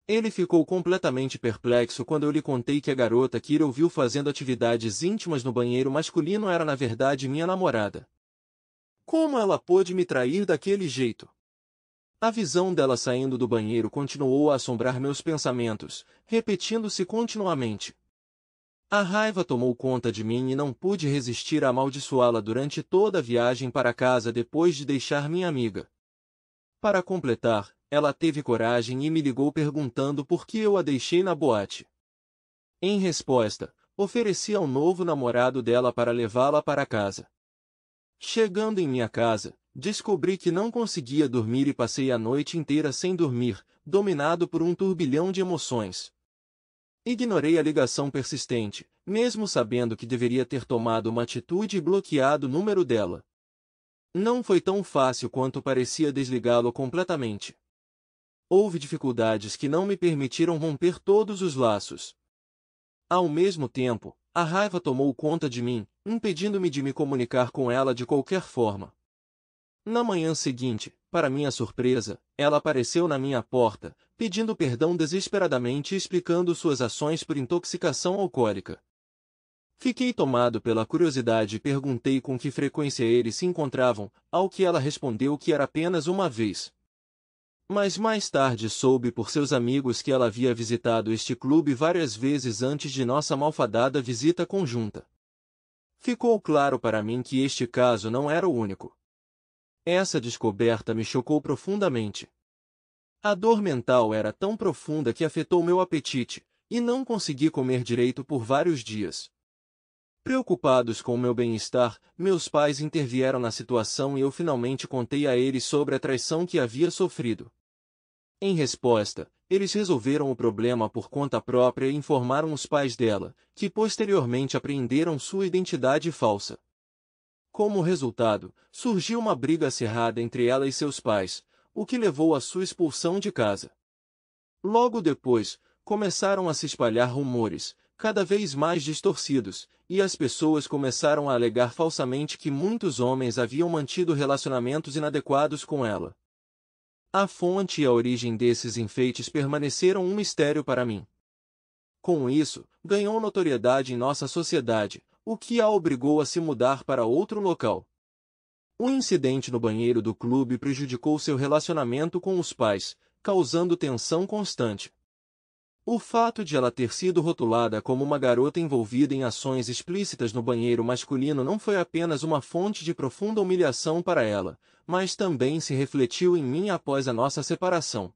Ele ficou completamente perplexo quando eu lhe contei que a garota que ele ouviu fazendo atividades íntimas no banheiro masculino era na verdade minha namorada. Como ela pôde me trair daquele jeito? A visão dela saindo do banheiro continuou a assombrar meus pensamentos, repetindo-se continuamente. A raiva tomou conta de mim e não pude resistir a amaldiçoá-la durante toda a viagem para casa depois de deixar minha amiga. Para completar, ela teve coragem e me ligou perguntando por que eu a deixei na boate. Em resposta, ofereci ao novo namorado dela para levá-la para casa. Chegando em minha casa, descobri que não conseguia dormir e passei a noite inteira sem dormir, dominado por um turbilhão de emoções. Ignorei a ligação persistente, mesmo sabendo que deveria ter tomado uma atitude e bloqueado o número dela. Não foi tão fácil quanto parecia desligá-lo completamente. Houve dificuldades que não me permitiram romper todos os laços. Ao mesmo tempo, a raiva tomou conta de mim, impedindo-me de me comunicar com ela de qualquer forma. Na manhã seguinte, para minha surpresa, ela apareceu na minha porta, pedindo perdão desesperadamente e explicando suas ações por intoxicação alcoólica. Fiquei tomado pela curiosidade e perguntei com que frequência eles se encontravam, ao que ela respondeu que era apenas uma vez. Mas mais tarde soube por seus amigos que ela havia visitado este clube várias vezes antes de nossa malfadada visita conjunta. Ficou claro para mim que este caso não era o único. Essa descoberta me chocou profundamente. A dor mental era tão profunda que afetou meu apetite, e não consegui comer direito por vários dias. Preocupados com o meu bem-estar, meus pais intervieram na situação e eu finalmente contei a eles sobre a traição que havia sofrido. Em resposta, eles resolveram o problema por conta própria e informaram os pais dela, que posteriormente apreenderam sua identidade falsa. Como resultado, surgiu uma briga acirrada entre ela e seus pais, o que levou à sua expulsão de casa. Logo depois, começaram a se espalhar rumores, cada vez mais distorcidos, e as pessoas começaram a alegar falsamente que muitos homens haviam mantido relacionamentos inadequados com ela. A fonte e a origem desses enfeites permaneceram um mistério para mim. Com isso, ganhou notoriedade em nossa sociedade, o que a obrigou a se mudar para outro local. O incidente no banheiro do clube prejudicou seu relacionamento com os pais, causando tensão constante. O fato de ela ter sido rotulada como uma garota envolvida em ações explícitas no banheiro masculino não foi apenas uma fonte de profunda humilhação para ela, mas também se refletiu em mim após a nossa separação.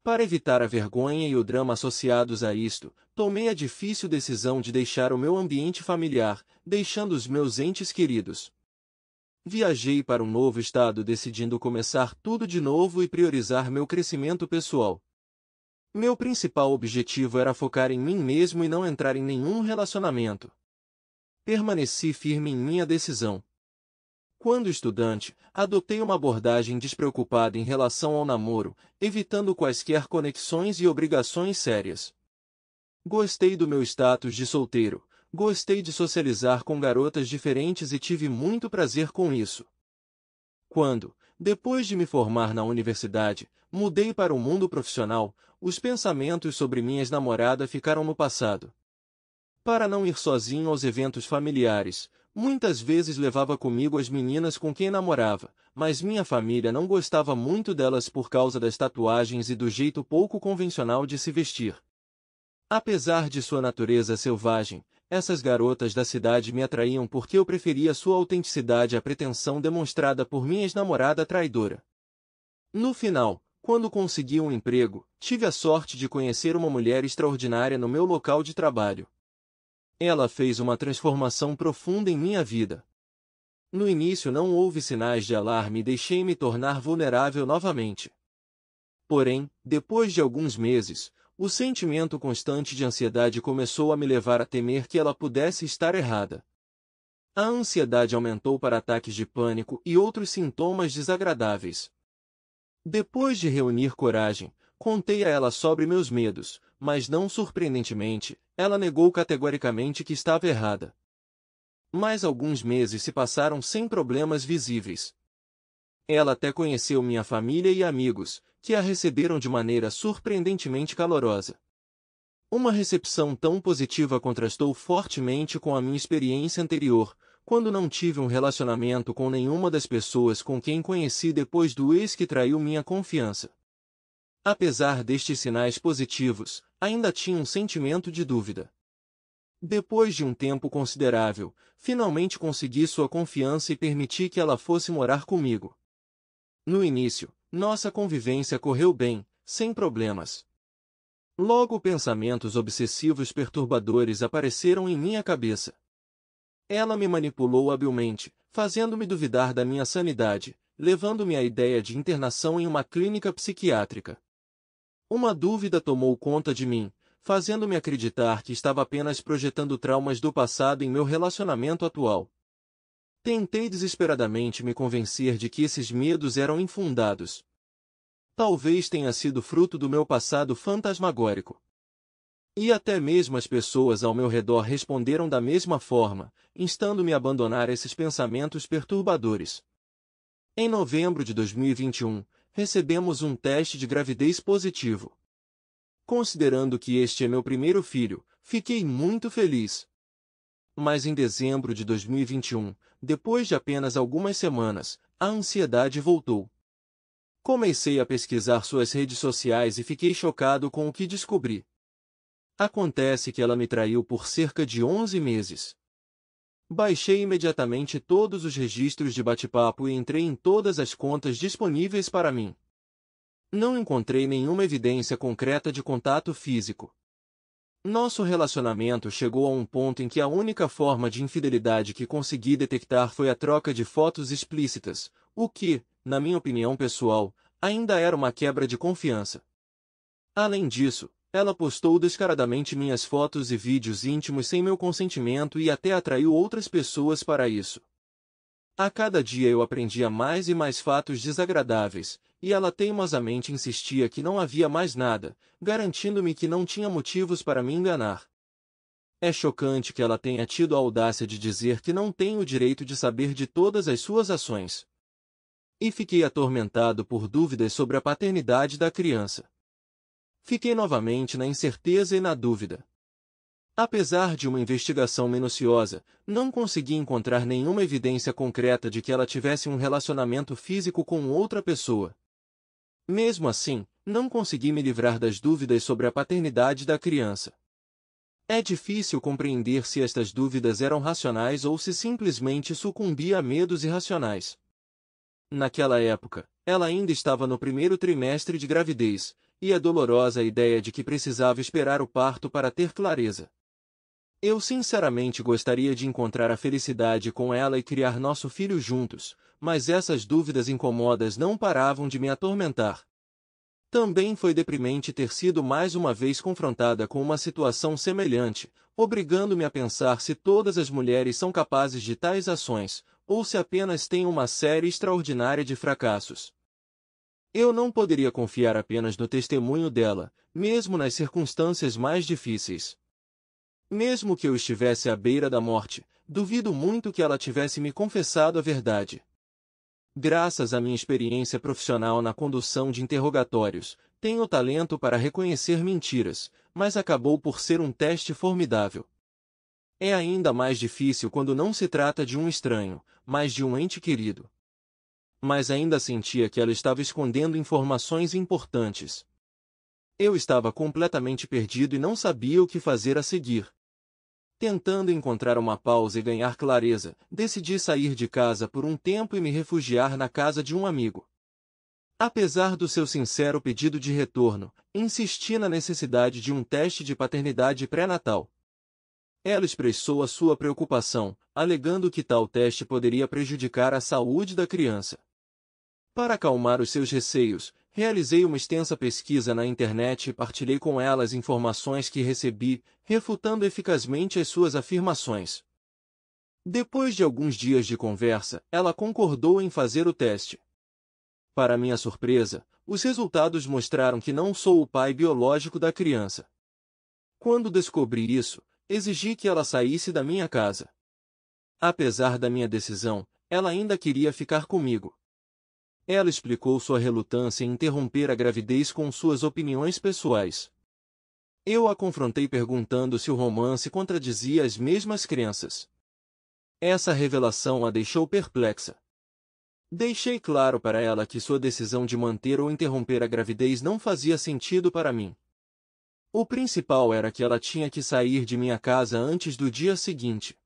Para evitar a vergonha e o drama associados a isto, tomei a difícil decisão de deixar o meu ambiente familiar, deixando os meus entes queridos. Viajei para um novo estado decidindo começar tudo de novo e priorizar meu crescimento pessoal. Meu principal objetivo era focar em mim mesmo e não entrar em nenhum relacionamento. Permaneci firme em minha decisão. Quando estudante, adotei uma abordagem despreocupada em relação ao namoro, evitando quaisquer conexões e obrigações sérias. Gostei do meu status de solteiro, gostei de socializar com garotas diferentes e tive muito prazer com isso. Quando, depois de me formar na universidade, mudei para o mundo profissional, os pensamentos sobre minha ex-namorada ficaram no passado. Para não ir sozinho aos eventos familiares, muitas vezes levava comigo as meninas com quem namorava, mas minha família não gostava muito delas por causa das tatuagens e do jeito pouco convencional de se vestir. Apesar de sua natureza selvagem, essas garotas da cidade me atraíam porque eu preferia sua autenticidade à pretensão demonstrada por minha ex-namorada traidora. No final, quando consegui um emprego, tive a sorte de conhecer uma mulher extraordinária no meu local de trabalho. Ela fez uma transformação profunda em minha vida. No início não houve sinais de alarme e deixei-me tornar vulnerável novamente. Porém, depois de alguns meses, o sentimento constante de ansiedade começou a me levar a temer que ela pudesse estar errada. A ansiedade aumentou para ataques de pânico e outros sintomas desagradáveis. Depois de reunir coragem, contei a ela sobre meus medos, mas não surpreendentemente, ela negou categoricamente que estava errada. Mais alguns meses se passaram sem problemas visíveis. Ela até conheceu minha família e amigos, que a receberam de maneira surpreendentemente calorosa. Uma recepção tão positiva contrastou fortemente com a minha experiência anterior, quando não tive um relacionamento com nenhuma das pessoas com quem conheci depois do ex que traiu minha confiança. Apesar destes sinais positivos, ainda tinha um sentimento de dúvida. Depois de um tempo considerável, finalmente consegui sua confiança e permiti que ela fosse morar comigo. No início, nossa convivência correu bem, sem problemas. Logo pensamentos obsessivos perturbadores apareceram em minha cabeça. Ela me manipulou habilmente, fazendo-me duvidar da minha sanidade, levando-me à ideia de internação em uma clínica psiquiátrica. Uma dúvida tomou conta de mim, fazendo-me acreditar que estava apenas projetando traumas do passado em meu relacionamento atual. Tentei desesperadamente me convencer de que esses medos eram infundados. Talvez tenha sido fruto do meu passado fantasmagórico. E até mesmo as pessoas ao meu redor responderam da mesma forma, instando-me a abandonar esses pensamentos perturbadores. Em novembro de 2021, recebemos um teste de gravidez positivo. Considerando que este é meu primeiro filho, fiquei muito feliz. Mas em dezembro de 2021, depois de apenas algumas semanas, a ansiedade voltou. Comecei a pesquisar suas redes sociais e fiquei chocado com o que descobri. Acontece que ela me traiu por cerca de 11 meses. Baixei imediatamente todos os registros de bate-papo e entrei em todas as contas disponíveis para mim. Não encontrei nenhuma evidência concreta de contato físico. Nosso relacionamento chegou a um ponto em que a única forma de infidelidade que consegui detectar foi a troca de fotos explícitas, o que, na minha opinião pessoal, ainda era uma quebra de confiança. Além disso, ela postou descaradamente minhas fotos e vídeos íntimos sem meu consentimento e até atraiu outras pessoas para isso. A cada dia eu aprendia mais e mais fatos desagradáveis, e ela teimosamente insistia que não havia mais nada, garantindo-me que não tinha motivos para me enganar. É chocante que ela tenha tido a audácia de dizer que não tenho o direito de saber de todas as suas ações. E fiquei atormentado por dúvidas sobre a paternidade da criança. Fiquei novamente na incerteza e na dúvida. Apesar de uma investigação minuciosa, não consegui encontrar nenhuma evidência concreta de que ela tivesse um relacionamento físico com outra pessoa. Mesmo assim, não consegui me livrar das dúvidas sobre a paternidade da criança. É difícil compreender se estas dúvidas eram racionais ou se simplesmente sucumbia a medos irracionais. Naquela época, ela ainda estava no primeiro trimestre de gravidez, e é dolorosa a ideia de que precisava esperar o parto para ter clareza. Eu sinceramente gostaria de encontrar a felicidade com ela e criar nosso filho juntos, mas essas dúvidas incômodas não paravam de me atormentar. Também foi deprimente ter sido mais uma vez confrontada com uma situação semelhante, obrigando-me a pensar se todas as mulheres são capazes de tais ações, ou se apenas têm uma série extraordinária de fracassos. Eu não poderia confiar apenas no testemunho dela, mesmo nas circunstâncias mais difíceis. Mesmo que eu estivesse à beira da morte, duvido muito que ela tivesse me confessado a verdade. Graças à minha experiência profissional na condução de interrogatórios, tenho talento para reconhecer mentiras, mas acabou por ser um teste formidável. É ainda mais difícil quando não se trata de um estranho, mas de um ente querido. Mas ainda sentia que ela estava escondendo informações importantes. Eu estava completamente perdido e não sabia o que fazer a seguir. Tentando encontrar uma pausa e ganhar clareza, decidi sair de casa por um tempo e me refugiar na casa de um amigo. Apesar do seu sincero pedido de retorno, insisti na necessidade de um teste de paternidade pré-natal. Ela expressou a sua preocupação, alegando que tal teste poderia prejudicar a saúde da criança. Para acalmar os seus receios, realizei uma extensa pesquisa na internet e partilhei com ela as informações que recebi, refutando eficazmente as suas afirmações. Depois de alguns dias de conversa, ela concordou em fazer o teste. Para minha surpresa, os resultados mostraram que não sou o pai biológico da criança. Quando descobri isso, exigi que ela saísse da minha casa. Apesar da minha decisão, ela ainda queria ficar comigo. Ela explicou sua relutância em interromper a gravidez com suas opiniões pessoais. Eu a confrontei perguntando se o romance contradizia as mesmas crenças. Essa revelação a deixou perplexa. Deixei claro para ela que sua decisão de manter ou interromper a gravidez não fazia sentido para mim. O principal era que ela tinha que sair de minha casa antes do dia seguinte.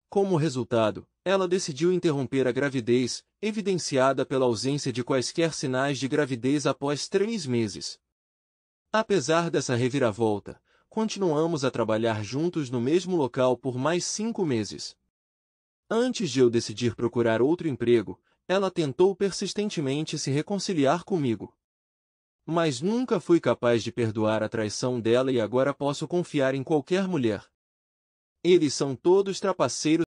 Como resultado, ela decidiu interromper a gravidez, evidenciada pela ausência de quaisquer sinais de gravidez após 3 meses. Apesar dessa reviravolta, continuamos a trabalhar juntos no mesmo local por mais 5 meses. Antes de eu decidir procurar outro emprego, ela tentou persistentemente se reconciliar comigo. Mas nunca fui capaz de perdoar a traição dela e agora posso confiar em qualquer mulher. Eles são todos trapaceiros.